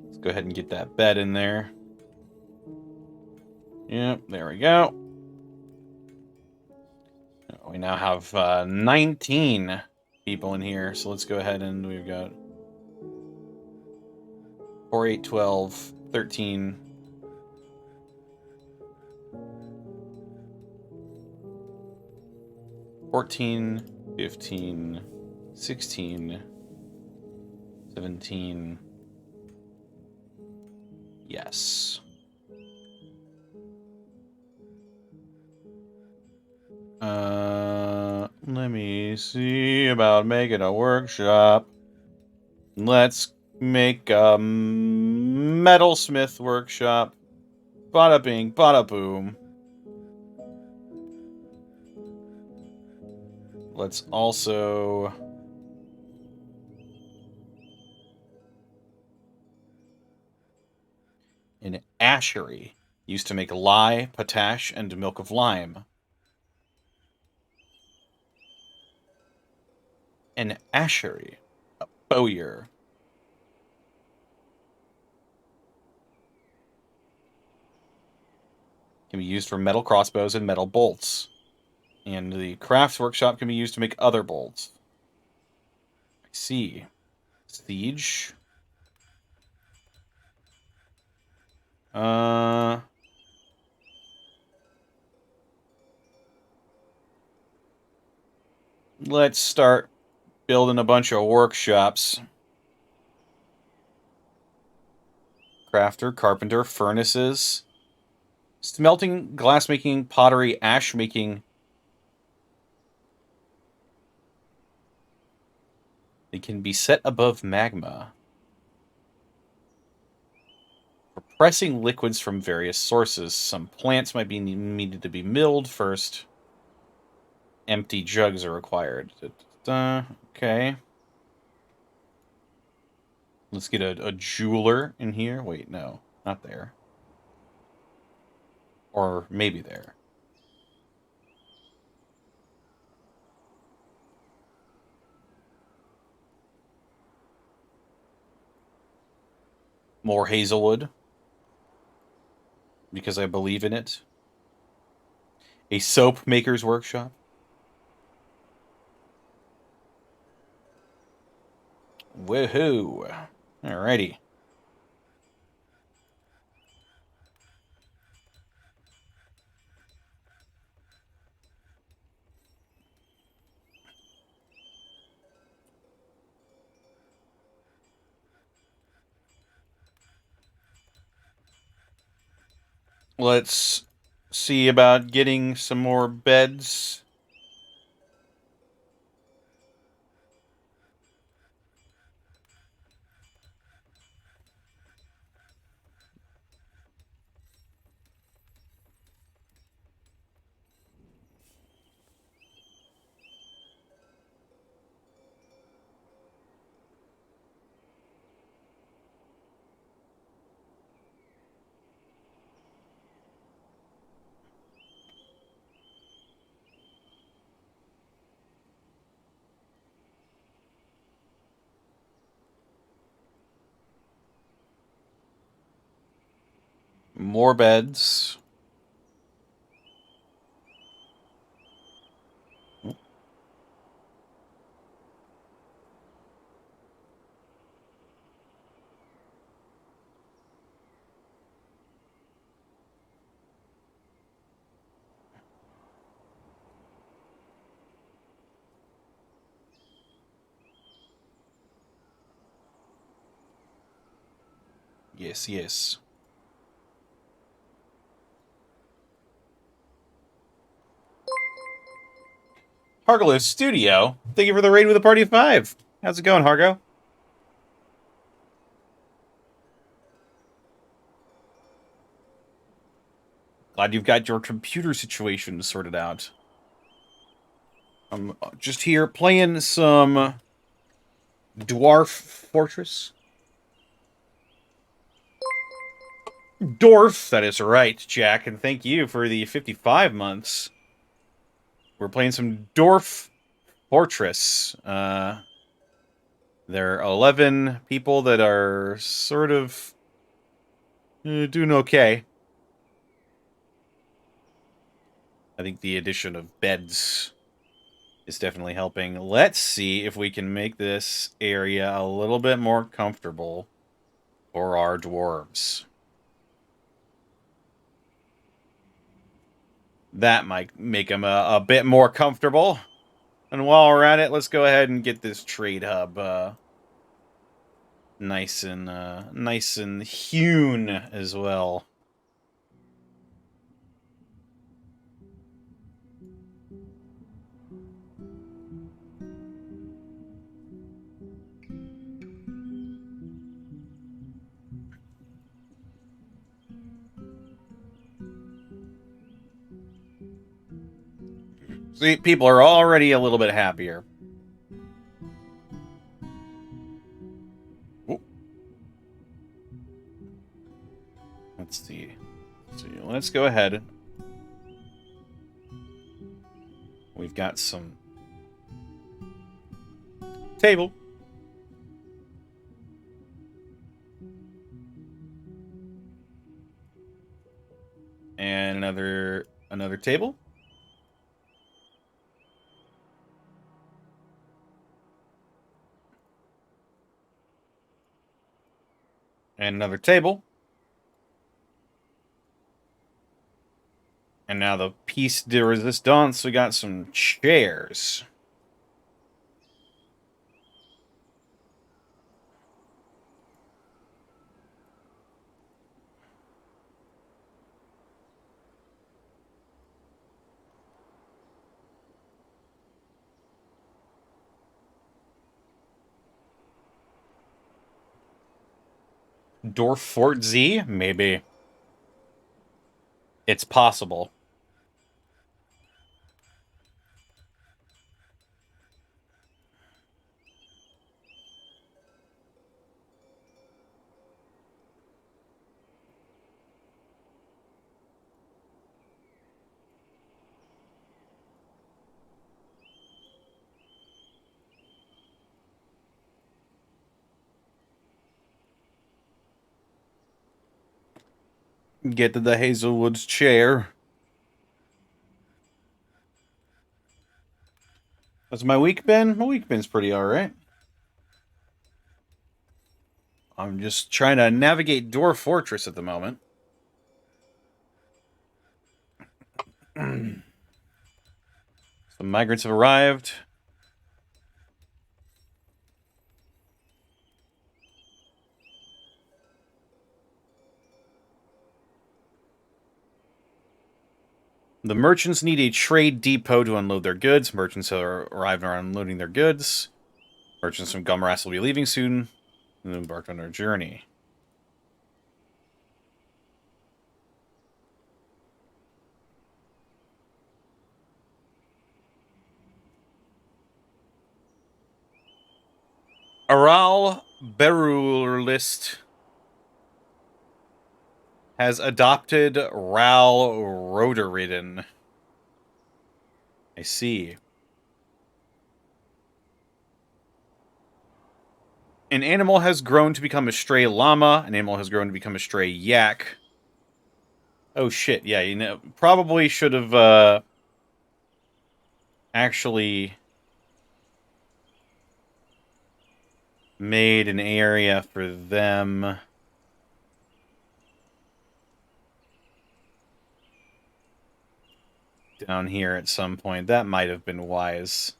Let's go ahead and get that bed in there. Yep, there we go. We now have 19 people in here, so let's go ahead and we've got 4, 8, 12, 13. 14, 15, 16, 17. Yes. Let me see about making a workshop. Let's make a metalsmith workshop. Bada bing, bada boom. Let's also... An ashery. Used to make lye, potash, and milk of lime. An ashery. A bowyer. Can be used for metal crossbows and metal bolts. And the crafts workshop can be used to make other bolts. I see. Siege. An let's start building a bunch of workshops. Crafter, carpenter, furnaces, smelting, glassmaking, pottery, ash making. They can be set above magma. For pressing liquids from various sources. Some plants might be needed to be milled first. Empty jugs are required. Okay. Let's get a jeweler in here. Wait, no, not there. Or maybe there. More hazelwood. Because I believe in it. A soap maker's workshop. Woohoo. Alrighty. Let's see about getting some more beds. More beds. Yes, yes. Hargalo Studio. Thank you for the raid with a party of 5. How's it going, Hargo? Glad you've got your computer situation sorted out. I'm just here playing some Dwarf Fortress. Dwarf, that is right, Jack, and thank you for the 55 months. We're playing some Dwarf Fortress. There are 11 people that are sort of doing okay. I think the addition of beds is definitely helping. Let's see if we can make this area a little bit more comfortable for our dwarves. That might make them a bit more comfortable. And while we're at it, let's go ahead and get this trade hub nice and hewn as well. See, people are already a little bit happier. Ooh. Let's see. So let's go ahead. We've got some table. And another table. And another table. And now the piece de resistance, we got some chairs. Dwarf Fort Z? Maybe. It's possible. Get to the Hazelwood's chair. How's my week been? My week been's pretty alright. I'm just trying to navigate Dwarf Fortress at the moment. Some migrants have arrived. The merchants need a trade depot to unload their goods. Merchants are arrived and are unloading their goods. Merchants from Gumrass will be leaving soon and embarked on their journey. Aral Berulist has adopted Ral Rodoridden. I see. An animal has grown to become a stray llama. An animal has grown to become a stray yak. Oh shit, yeah, you know, probably should have, actually made an area for them. Down here at some point. That might have been wise.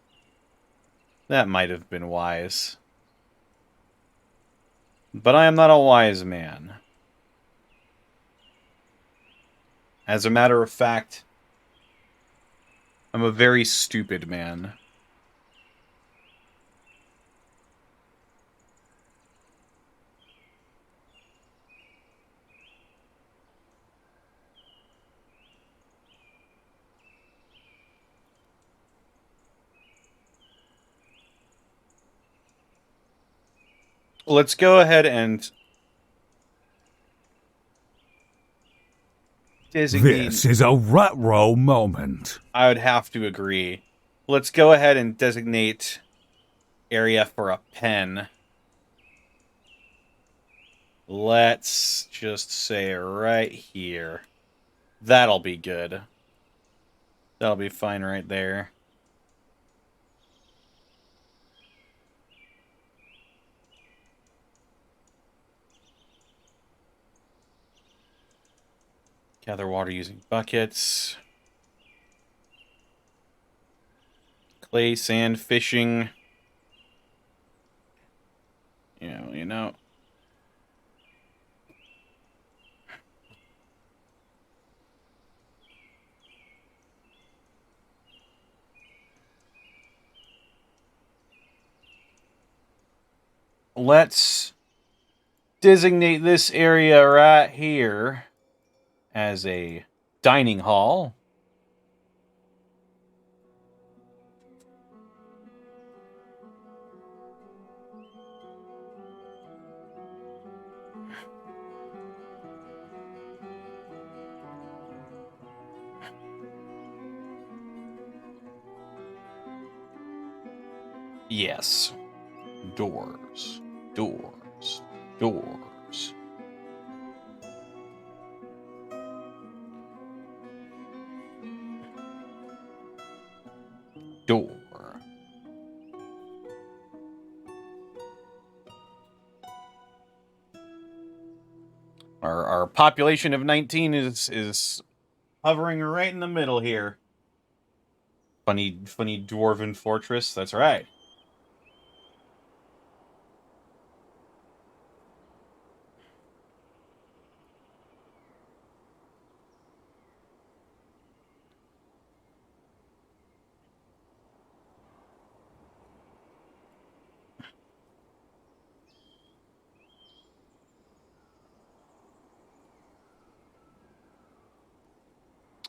That might have been wise. But I am not a wise man. As a matter of fact, I'm a very stupid man. Let's go ahead and designate... This is a retro moment. I would have to agree. Let's go ahead and designate area for a pen. Let's just say right here. That'll be good. That'll be fine right there. Gather water using buckets. Clay, sand, fishing. You know. Let's designate this area right here as a dining hall. Yes. Doors. Doors. Doors. Door. Our population of 19 is hovering right in the middle here. Funny dwarven fortress. That's right.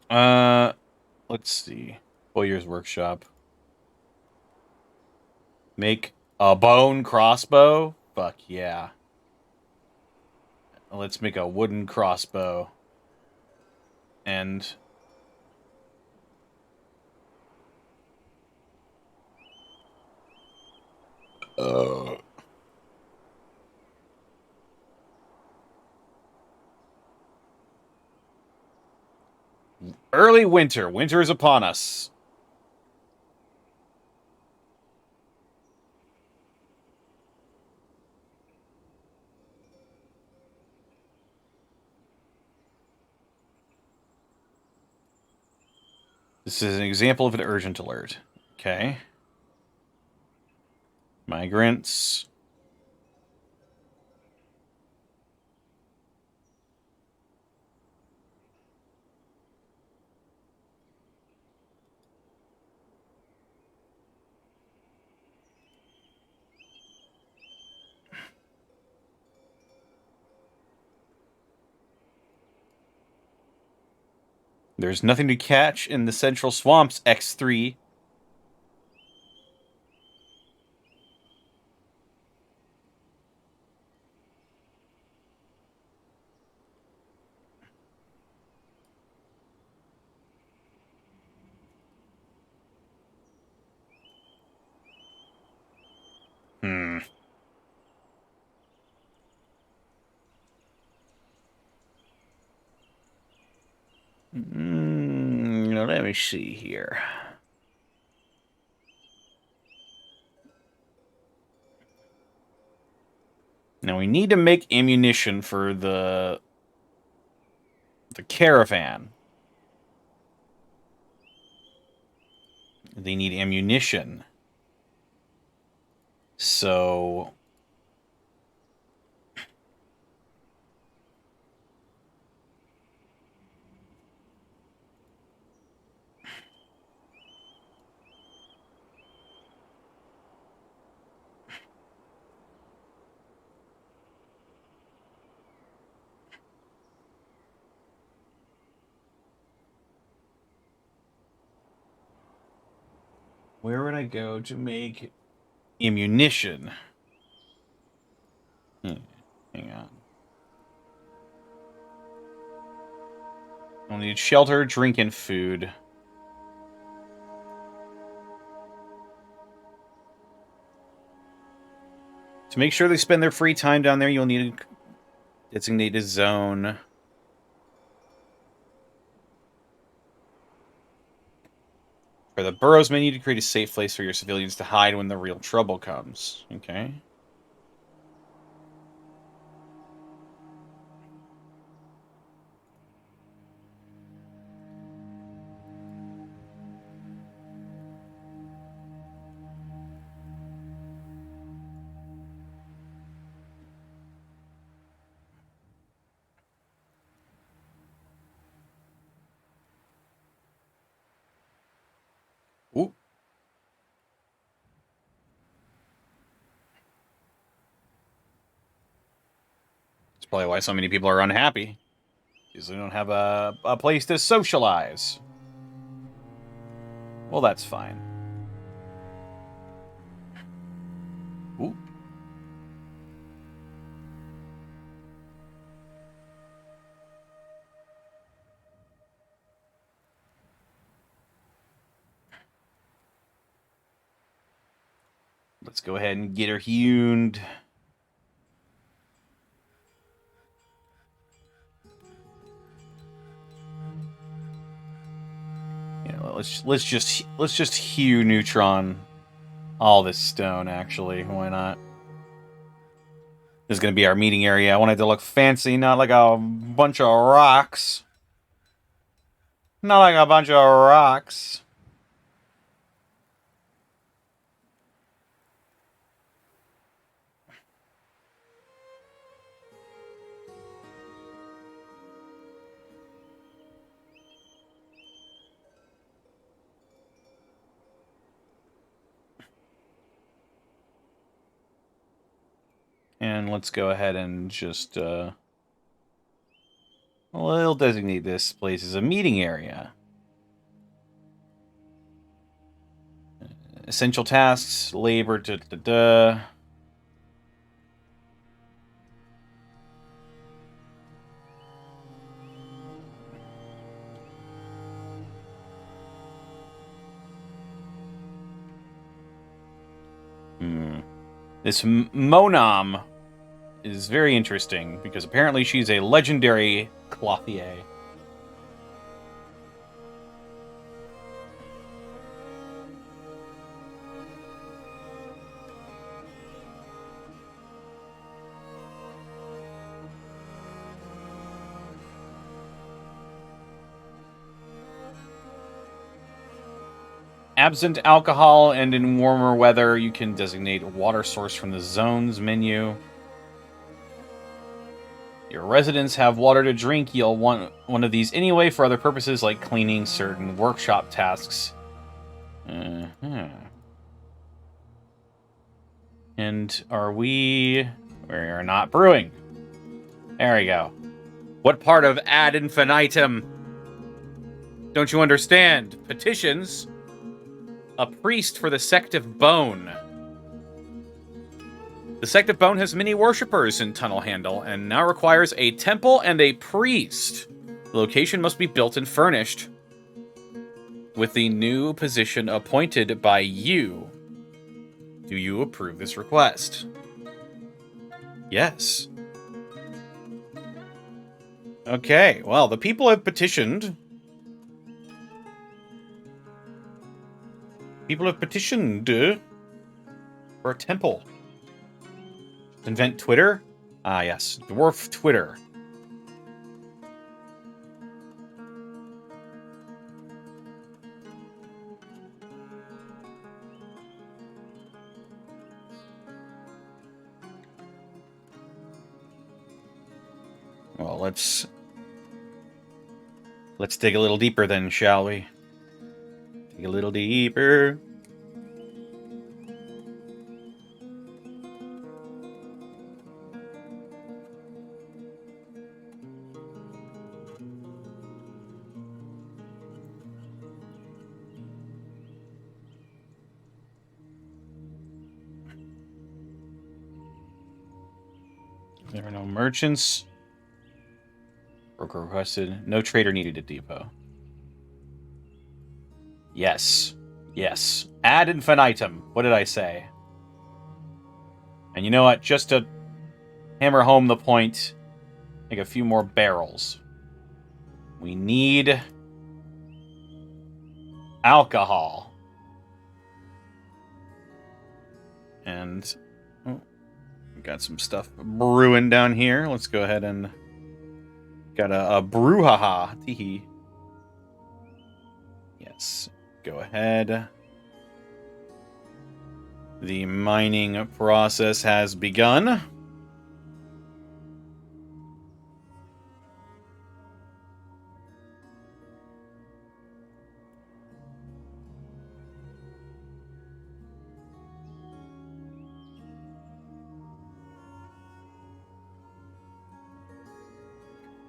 Let's see. Boyer's workshop. Make a bone crossbow? Fuck yeah. Let's make a wooden crossbow. And... Early winter. Winter is upon us. This is an example of an urgent alert. Okay. Migrants. There's nothing to catch in the central swamps, X3. Hmm. Let me see here. Now we need to make ammunition for the caravan. They need ammunition. So where would I go to make ammunition? Hang on. We'll need shelter, drink, and food. To make sure they spend their free time down there, you'll need a designated zone. For the burrows, may need to create a safe place for your civilians to hide when the real trouble comes. Okay. Ooh. That's probably why so many people are unhappy. Because they don't have a place to socialize. Well, that's fine. Ooh. Let's go ahead and get her hewn. You know, let's just hew Neutron all this stone. Actually, why not? This is gonna be our meeting area. I want it to look fancy, not like a bunch of rocks. Not like a bunch of rocks. And let's go ahead and just, we'll designate this place as a meeting area. Essential tasks, labor, da. This Monam is very interesting because apparently she's a legendary clothier. Absent alcohol and in warmer weather, you can designate a water source from the zones menu. Your residents have water to drink. You'll want one of these anyway for other purposes like cleaning certain workshop tasks. And we are not brewing. There we go. What part of ad infinitum don't you understand? Petitions? A priest for the Sect of Bone. The Sect of Bone has many worshippers in Tunnel Handle and now requires a temple and a priest. The location must be built and furnished with the new position appointed by you. Do you approve this request? Yes. Okay, well, the people have petitioned. People have petitioned for a temple. Invent Twitter? Ah, yes. Dwarf Twitter. Well, let's dig a little deeper then, shall we? Dig a little deeper. There are no merchants. Broker requested. No trader needed at depot. Yes. Yes. Ad infinitum. What did I say? And you know what? Just to hammer home the point, make a few more barrels. We need alcohol. And we got some stuff brewing down here. Let's go ahead and got a brouhaha. Teehee. Yes. Go ahead. The mining process has begun.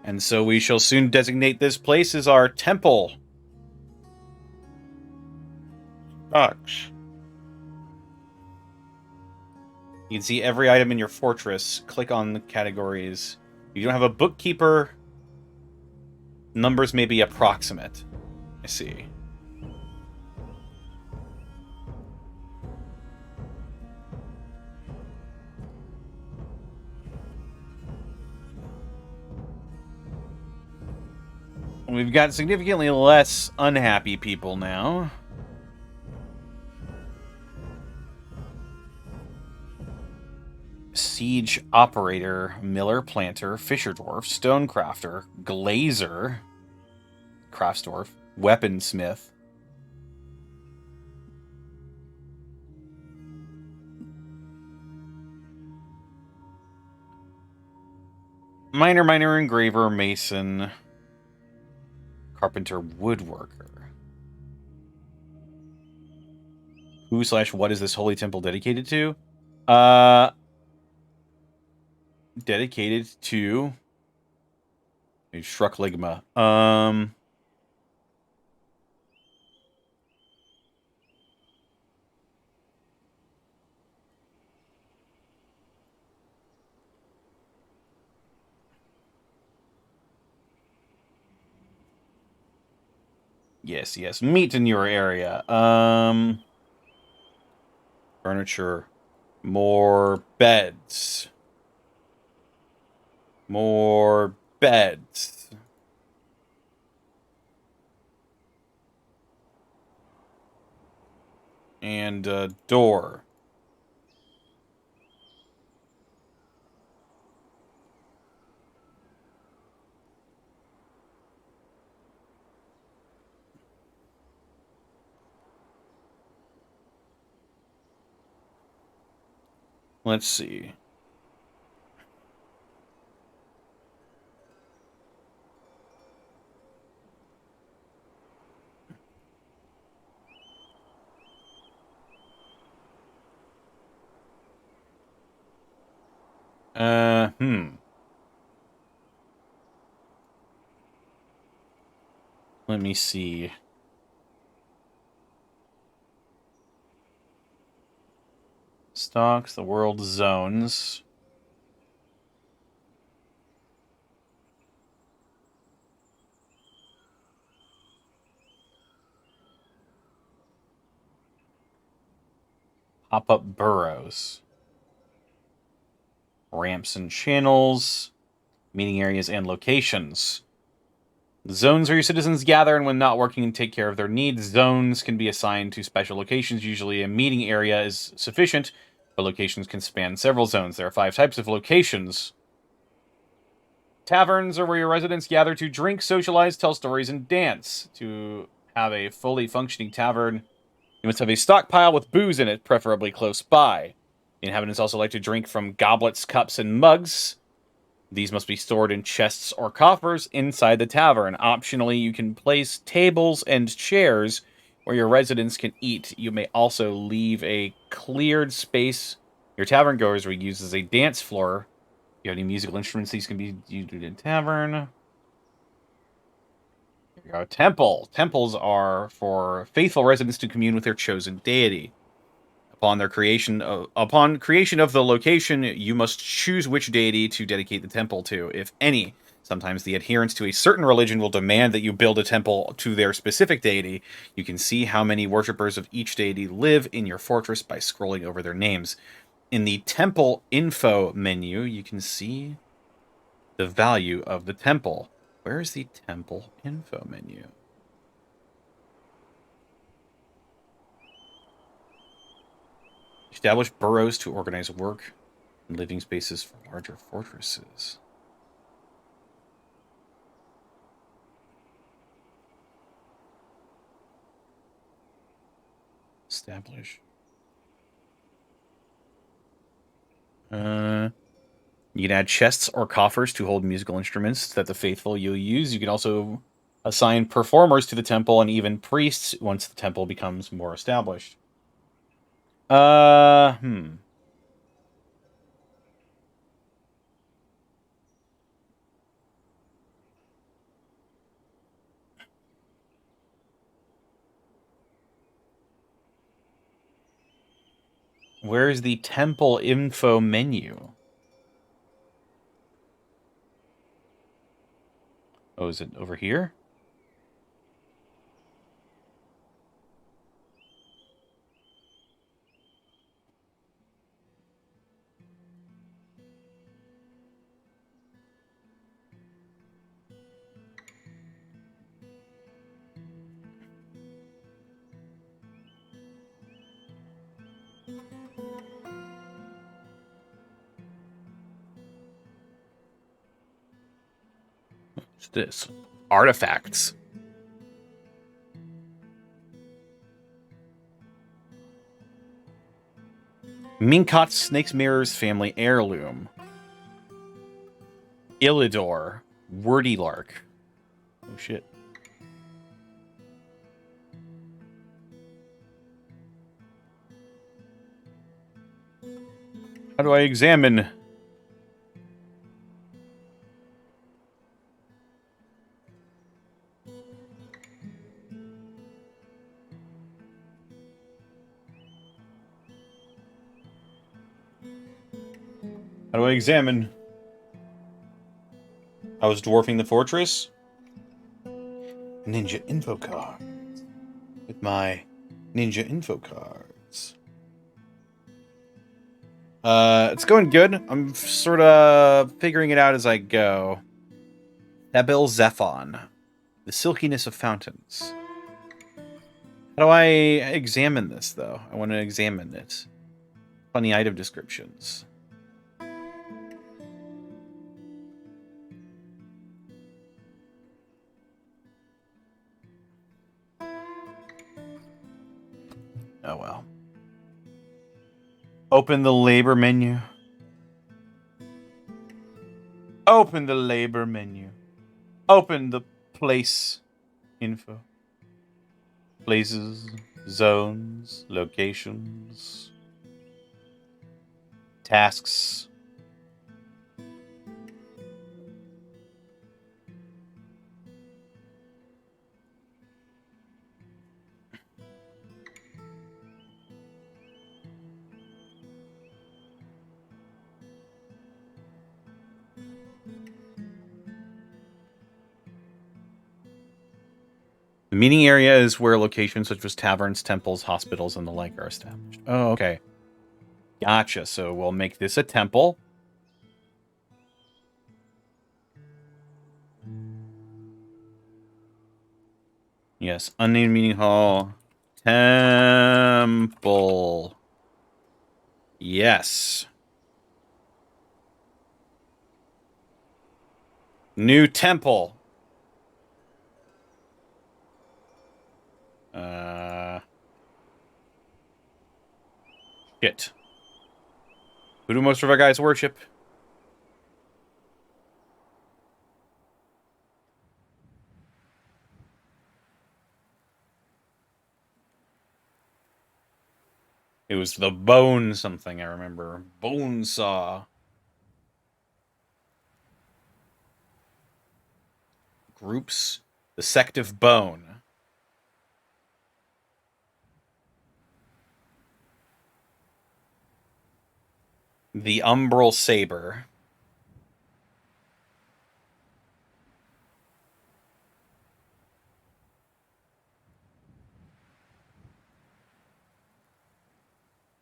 And so we shall soon designate this place as our temple. Gosh. You can see every item in your fortress. Click on the categories. If you don't have a bookkeeper, numbers may be approximate. I see. We've got significantly less unhappy people now. Siege operator, miller, planter, fisher dwarf, stonecrafter, glazer, craftsdwarf, weaponsmith. Miner, engraver, mason, carpenter, woodworker. Who/what is this holy temple dedicated to? Dedicated to Shruckligma. Yes, yes. Meat in your area. Furniture. More beds. More beds. And a door. Let's see. Hmm. Let me see. Stocks, the world zones. Pop-up burrows. Ramps and channels. Meeting areas and locations. Zones where your citizens gather and when not working and take care of their needs. Zones can be assigned to special locations. Usually a meeting area is sufficient, but locations can span several zones. There are 5 types of locations. Taverns are where your residents gather to drink, socialize, tell stories, and dance. To have a fully functioning tavern, you must have a stockpile with booze in it, preferably close by. The inhabitants also like to drink from goblets, cups, and mugs. These must be stored in chests or coffers inside the tavern. Optionally, you can place tables and chairs where your residents can eat. You may also leave a cleared space your tavern goers will use as a dance floor. If you have any musical instruments, these can be used in a tavern. Here we go. Temple. Temples are for faithful residents to commune with their chosen deity. Upon creation of the location, you must choose which deity to dedicate the temple to, if any. Sometimes the adherents to a certain religion will demand that you build a temple to their specific deity. You can see how many worshippers of each deity live in your fortress by scrolling over their names. In the temple info menu, you can see the value of the temple. Where is the temple info menu? Establish burrows to organize work and living spaces for larger fortresses. Establish. You can add chests or coffers to hold musical instruments that the faithful you'll use. You can also assign performers to the temple and even priests once the temple becomes more established. Hmm. Where's the temple info menu? Oh, is it over here? What's this? Artifacts. Minkot Snake's Mirror's family heirloom. Illidor. Wordy Lark. Oh, shit. How do I examine? How do I examine? I was dwarfing the fortress? Ninja info card. with my ninja info cards. It's going good. I'm sort of figuring it out as I go. Abel Zephon, the silkiness of fountains. How do I examine this, though? I want to examine it. Funny item descriptions. Oh well. Open the labor menu. Open the labor menu. Open the place info. Places, zones, locations, tasks. The meeting area is where locations such as taverns, temples, hospitals, and the like are established. Oh, okay. Gotcha. So we'll make this a temple. Yes, unnamed meeting hall. Temple. Yes. New temple. Shit. Who do most of our guys worship? It was the bone something, I remember. Bone saw. Groups. The sect of bone. The umbral saber.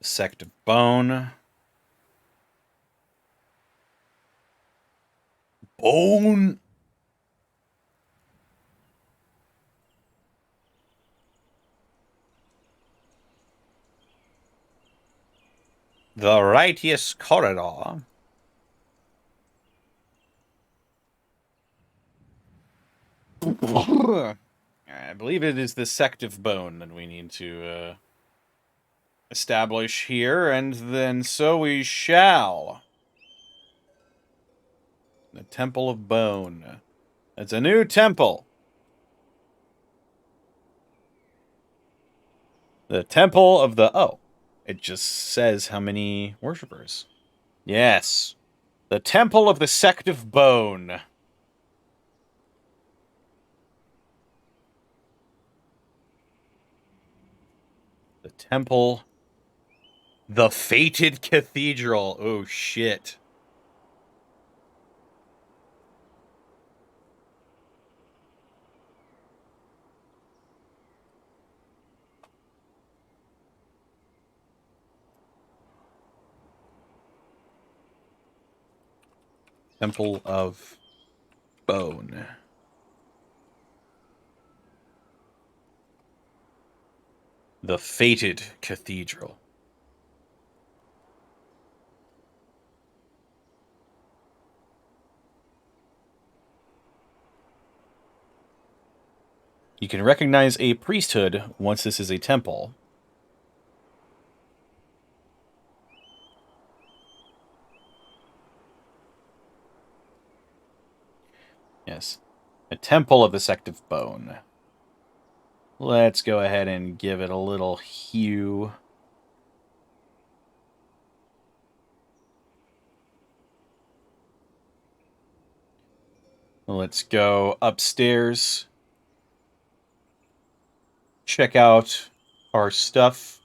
The sect of bone. Bone. The righteous corridor. I believe it is the sect of bone that we need to establish here, and then so we shall. The Temple of Bone. It's a new temple. The Temple of the... Oh, it just says how many worshippers. Yes. The Temple of the Sect of Bone. The Temple... The Fated Cathedral. Oh, shit. Temple of Bone. The Fated Cathedral. You can recognize a priesthood once this is a temple. Yes. A temple of the sect of bone. Let's go ahead and give it a little hue. Let's go upstairs. Check out our stuff.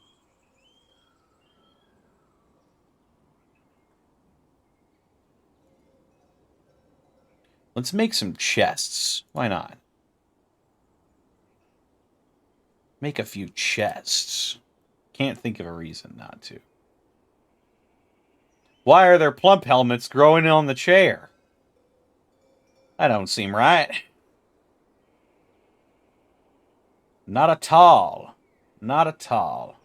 Let's make some chests. Why not? Make a few chests. Can't think of a reason not to. Why are there plump helmets growing on the chair? That don't seem right. Not at all. Not at all.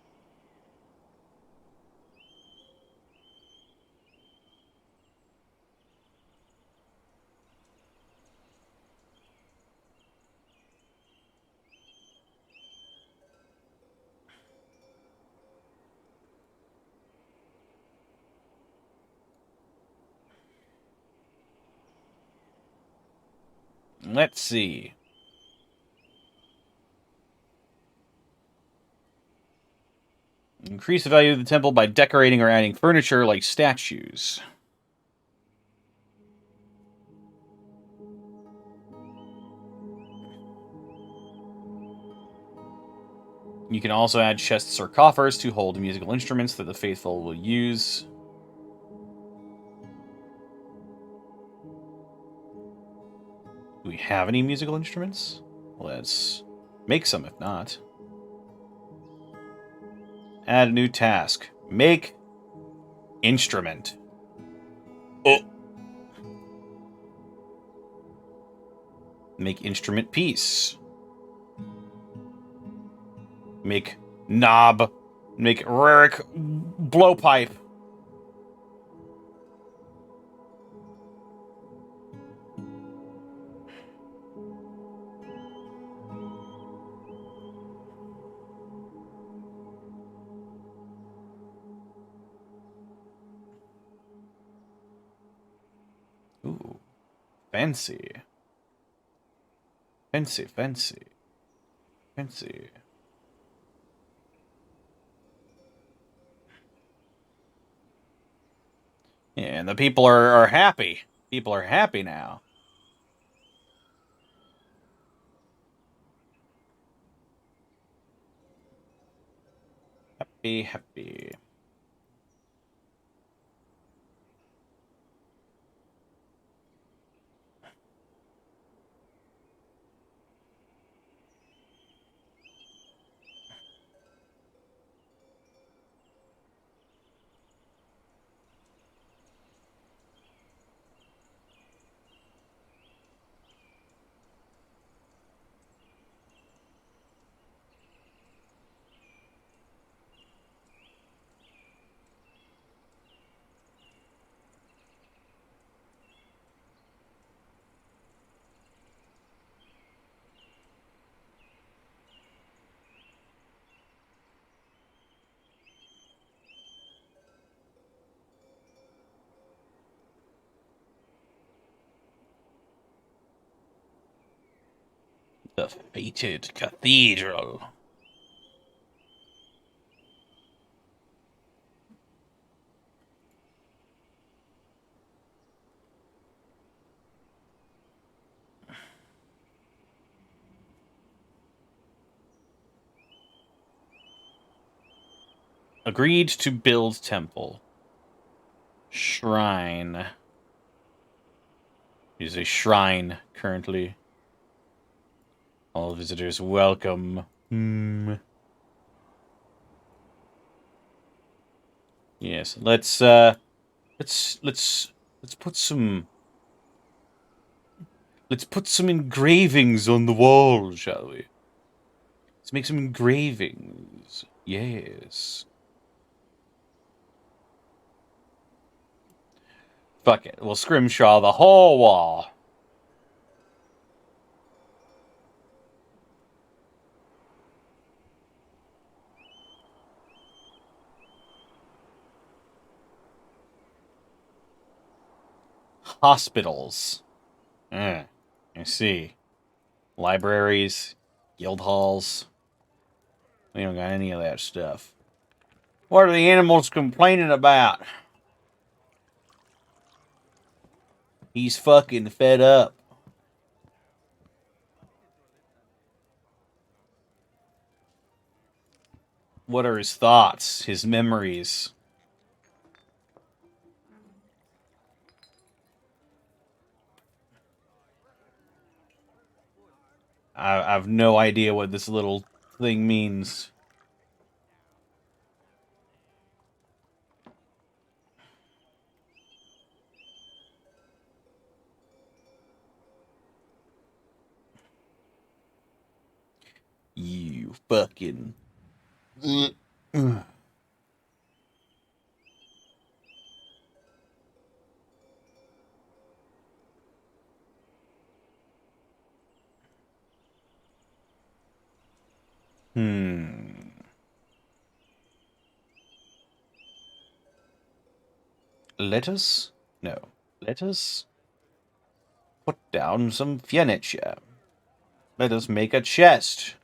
Let's see. Increase the value of the temple by decorating or adding furniture like statues. You can also add chests or coffers to hold musical instruments that the faithful will use. Do we have any musical instruments? Let's make some if not. Add a new task. Make instrument. Oh. Make instrument piece. Make knob. Make Raric blowpipe. Ooh. Fancy. Fancy, fancy. Fancy. Yeah, and the people are happy. People are happy now. Happy, happy. The fated cathedral. Agreed to build temple. Shrine. Is a shrine currently. All visitors welcome. Yes, let's put some engravings on the wall, shall we? Let's make some engravings. Yes. Fuck it. We'll scrimshaw the whole wall. Hospitals. I see. Libraries. Guild halls. We don't got any of that stuff. What are the animals complaining about? He's fucking fed up. What are his thoughts? His memories? I have no idea what this little thing means. You fucking. Let us? No. Let us put down some furniture. Let us make a chest.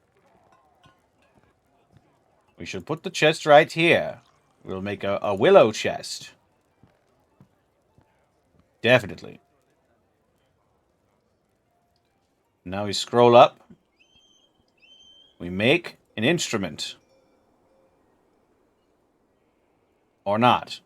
We should put the chest right here. We'll make a willow chest. Definitely. Now we scroll up. We make an instrument. Or not.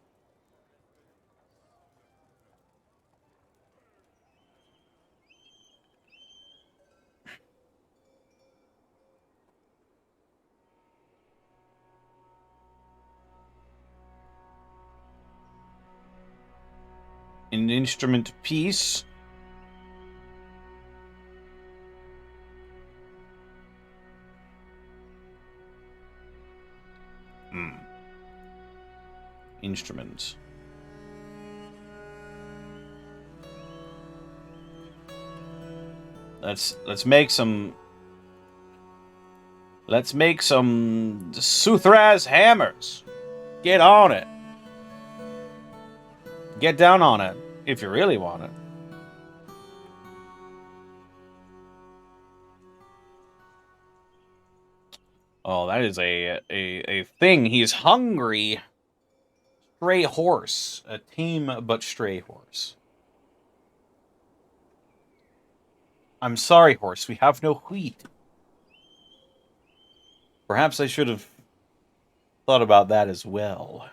An instrument piece. Instrument. Let's make some. Let's make some Suthraz hammers. Get on it. Get down on it if you really want it. Oh, that is a thing. He's hungry. Stray horse. A tame but stray horse. I'm sorry, horse. We have no wheat. Perhaps I should have thought about that as well.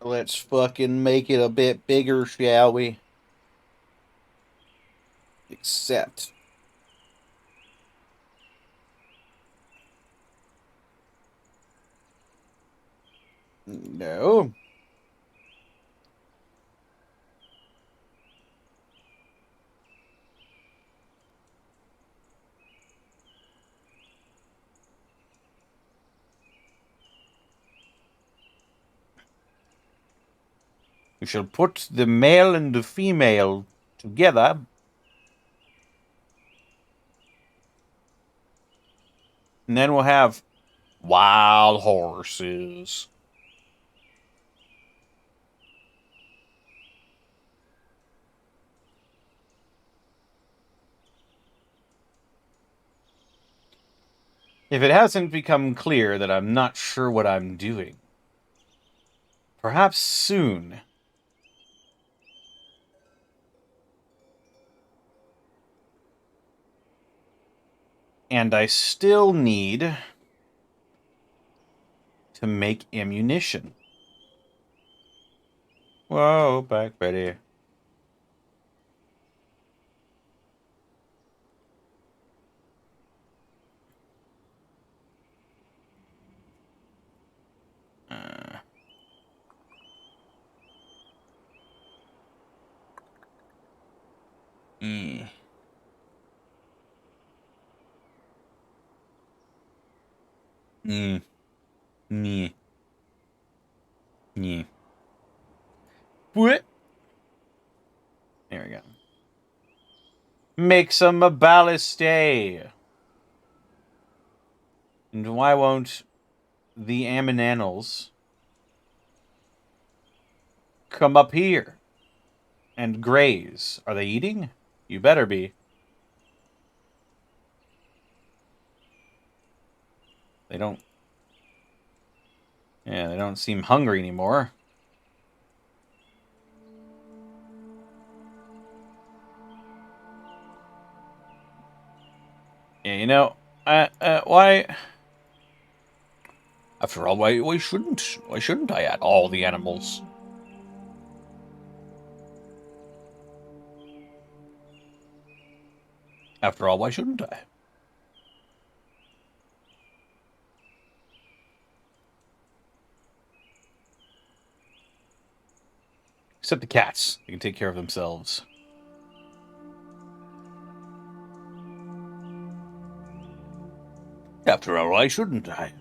Let's fucking make it a bit bigger, shall we? Except... No. We shall put the male and the female together. And then we'll have wild horses. If it hasn't become clear that I'm not sure what I'm doing, perhaps soon. And I still need to make ammunition. Whoa, back ready. Mm. Mm. Yeah. Yeah. What? There we go. Make some ballistay. And why won't the Aminanals come up here and graze? Are they eating? You better be. They don't Yeah, they don't seem hungry anymore. Yeah, you know, why? After all, why shouldn't I add all the animals? After all, why shouldn't I? Except the cats. They can take care of themselves. After all, why shouldn't I?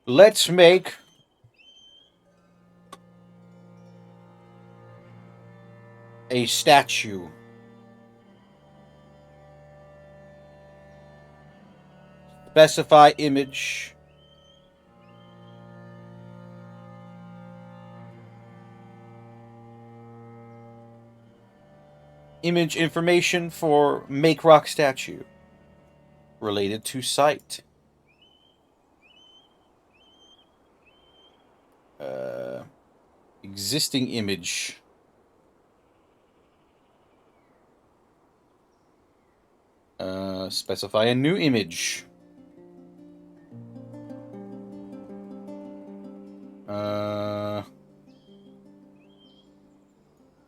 Let's make a statue. Specify image. Image information for make rock statue. Related to site. Existing image. Specify a new image.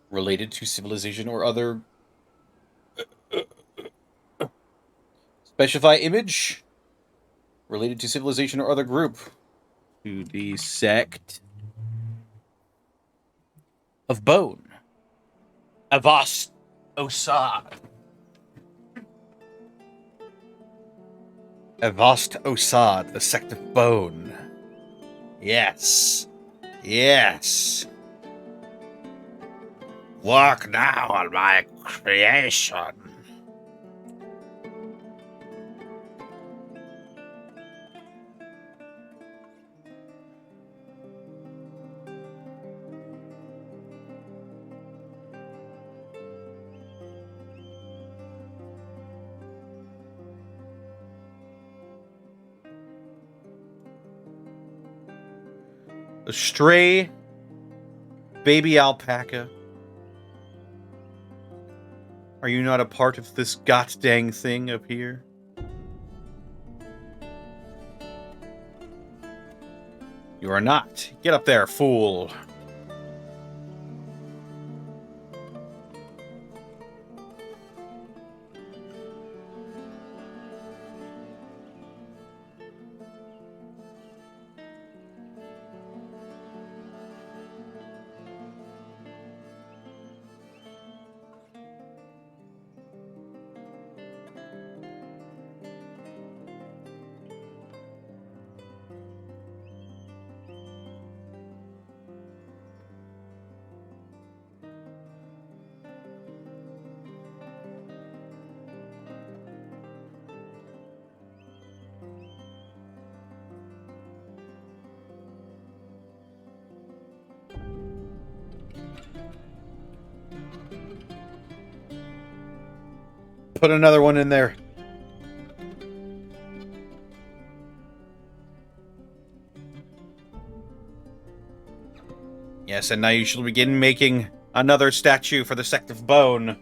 Related to civilization or other. Specify image. Related to civilization or other group. To the sect of bone. Avast Osad. Avast Osad, the sect of bone. Yes. Yes. Work now on my creation. A stray baby alpaca. Are you not a part of this god dang thing up here? You are not. Get up there, fool. Put another one in there. Yes, and now you shall begin making another statue for the sect of bone.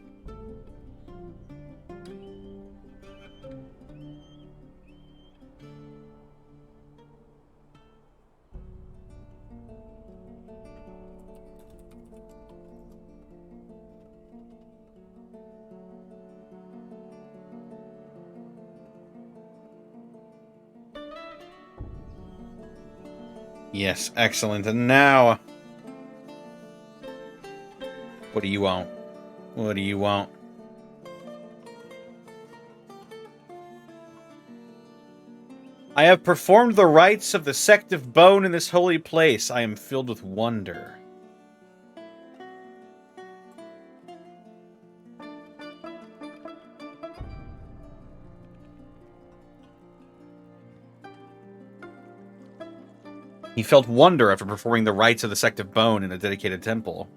Yes, excellent. And now... What do you want? What do you want? I have performed the rites of the sect of bone in this holy place. I am filled with wonder. He felt wonder after performing the rites of the sect of bone in a dedicated temple.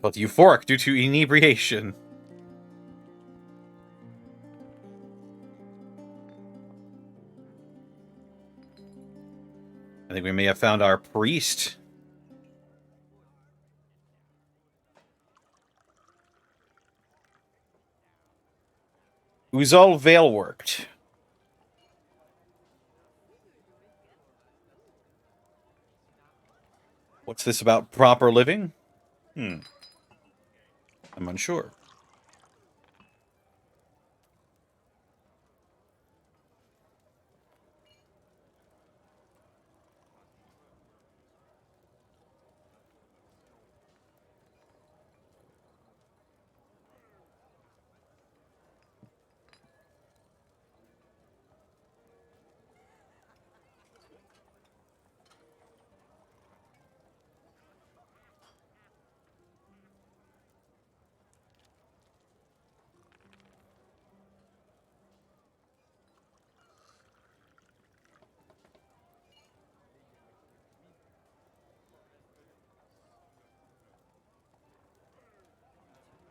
Felt euphoric due to inebriation. I think we may have found our priest. Who's all veil worked. What's this about proper living? I'm unsure.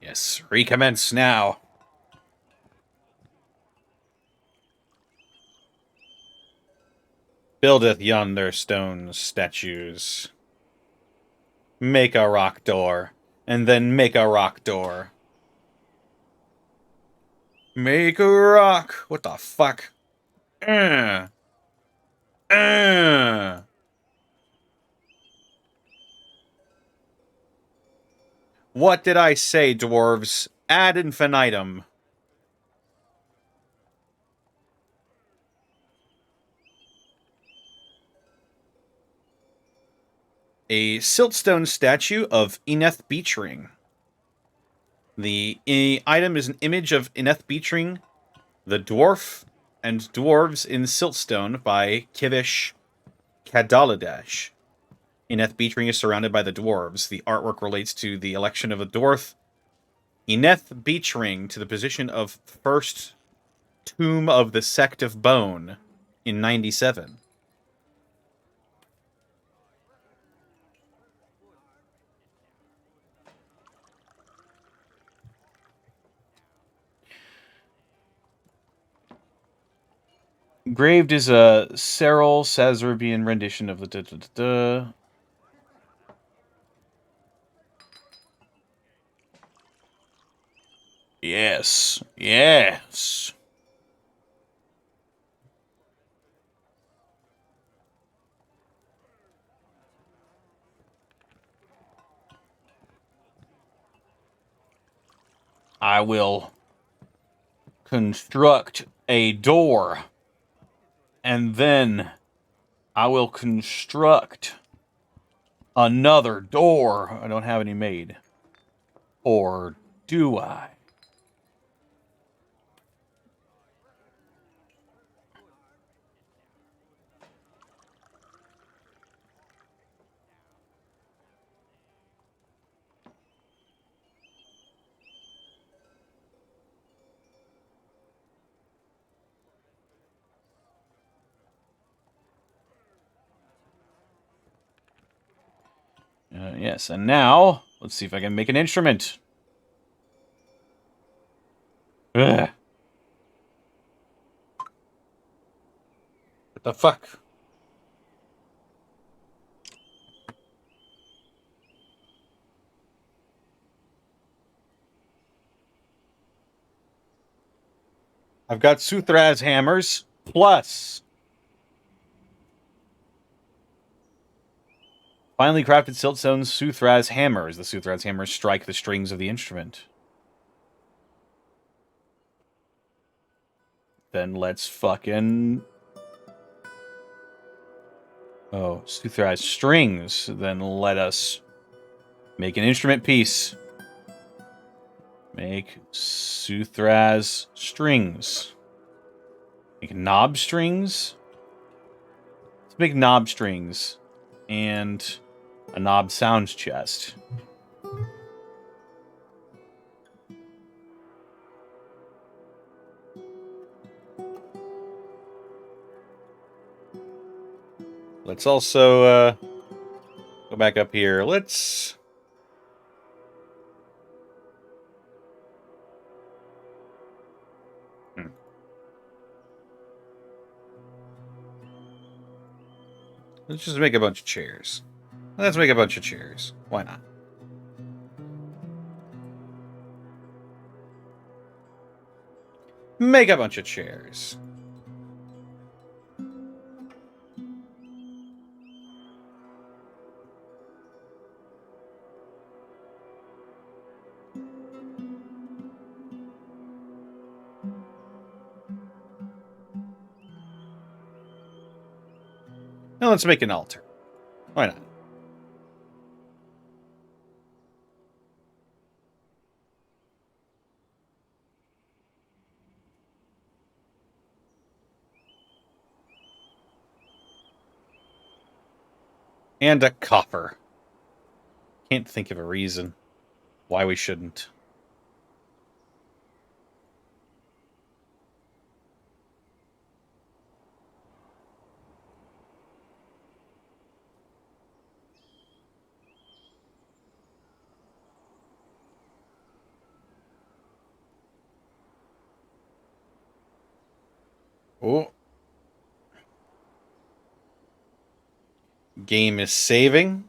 Yes, recommence now. Buildeth yonder stone statues. Make a rock door, and then make a rock door. Make a rock. What the fuck? Uh. What did I say, dwarves? Ad infinitum. A siltstone statue of Eneth Beechring. The item is an image of Eneth Beechring, the dwarf, and dwarves in siltstone by Kivish Kadaladesh. Eneth Beechring is surrounded by the dwarves. The artwork relates to the election of a dwarf, Eneth Beechring, to the position of first tomb of the Sect of Bone in 97. Graved is a Cyril Sazerabian rendition of the Yes, yes. I will construct a door, and then I will construct another door. I don't have any made. Or do I? Yes, and now, let's see if I can make an instrument. Ugh. What the fuck? I've got Suthraz hammers, plus finely crafted siltstone Suthraz hammers. The Suthraz hammers strike the strings of the instrument. Then let's fucking Oh, Suthras strings. Then let us make an instrument piece. Make Suthras strings. Make knob strings. Let's make knob strings. And a knob sounds chest. Let's also go back up here. Let's... Let's just make a bunch of chairs. Let's make a bunch of chairs. Why not? Make a bunch of chairs. Now let's make an altar. Why not? And a copper. Can't think of a reason why we shouldn't. Oh. Game is saving.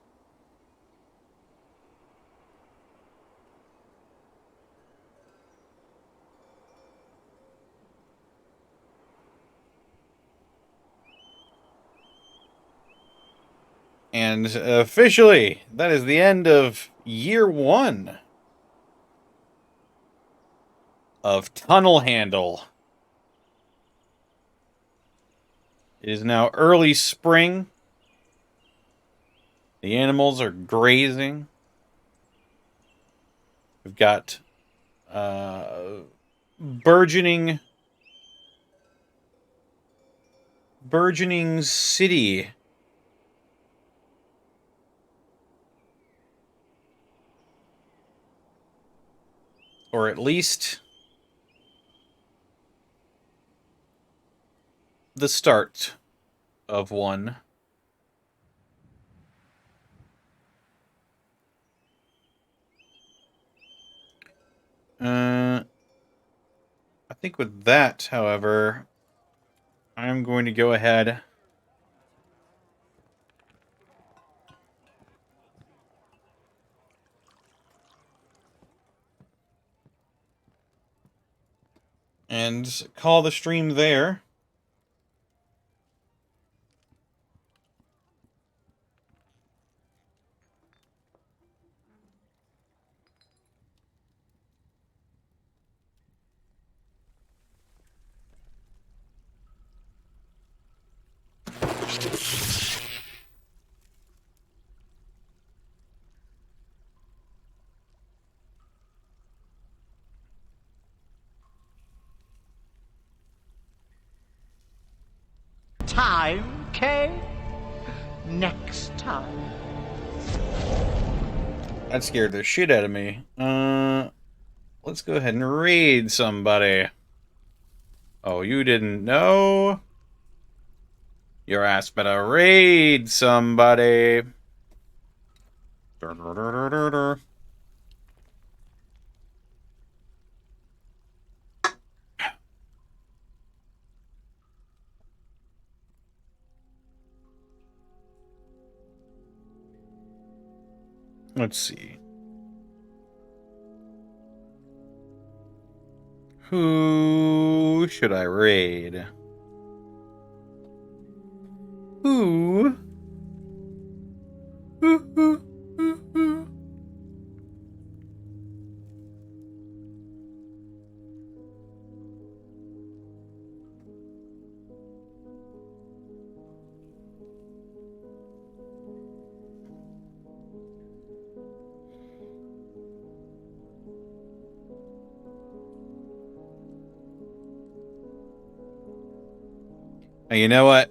And officially, that is the end of year 1 of Tunnel Handle. It is now early spring. The animals are grazing. We've got burgeoning city. Or at least the start of one. I think with that, however, I'm going to go ahead and call the stream there. Time, Kay? Next time. That scared the shit out of me. Let's go ahead and raid somebody. Oh, you didn't know? Your ass better raid somebody. Let's see. Who should I raid? Who? Who? You know what?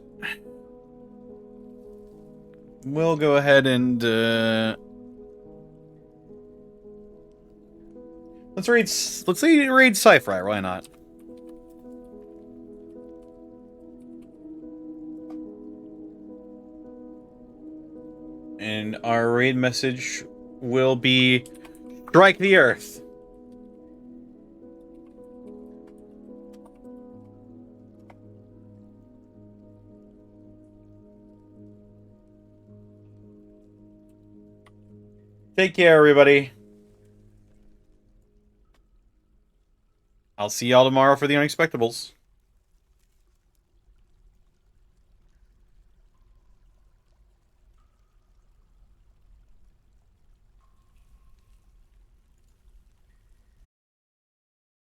We'll go ahead and let's read Cypher. Why not? And our raid message will be strike the earth. Take care, everybody. I'll see y'all tomorrow for the Unexpectables.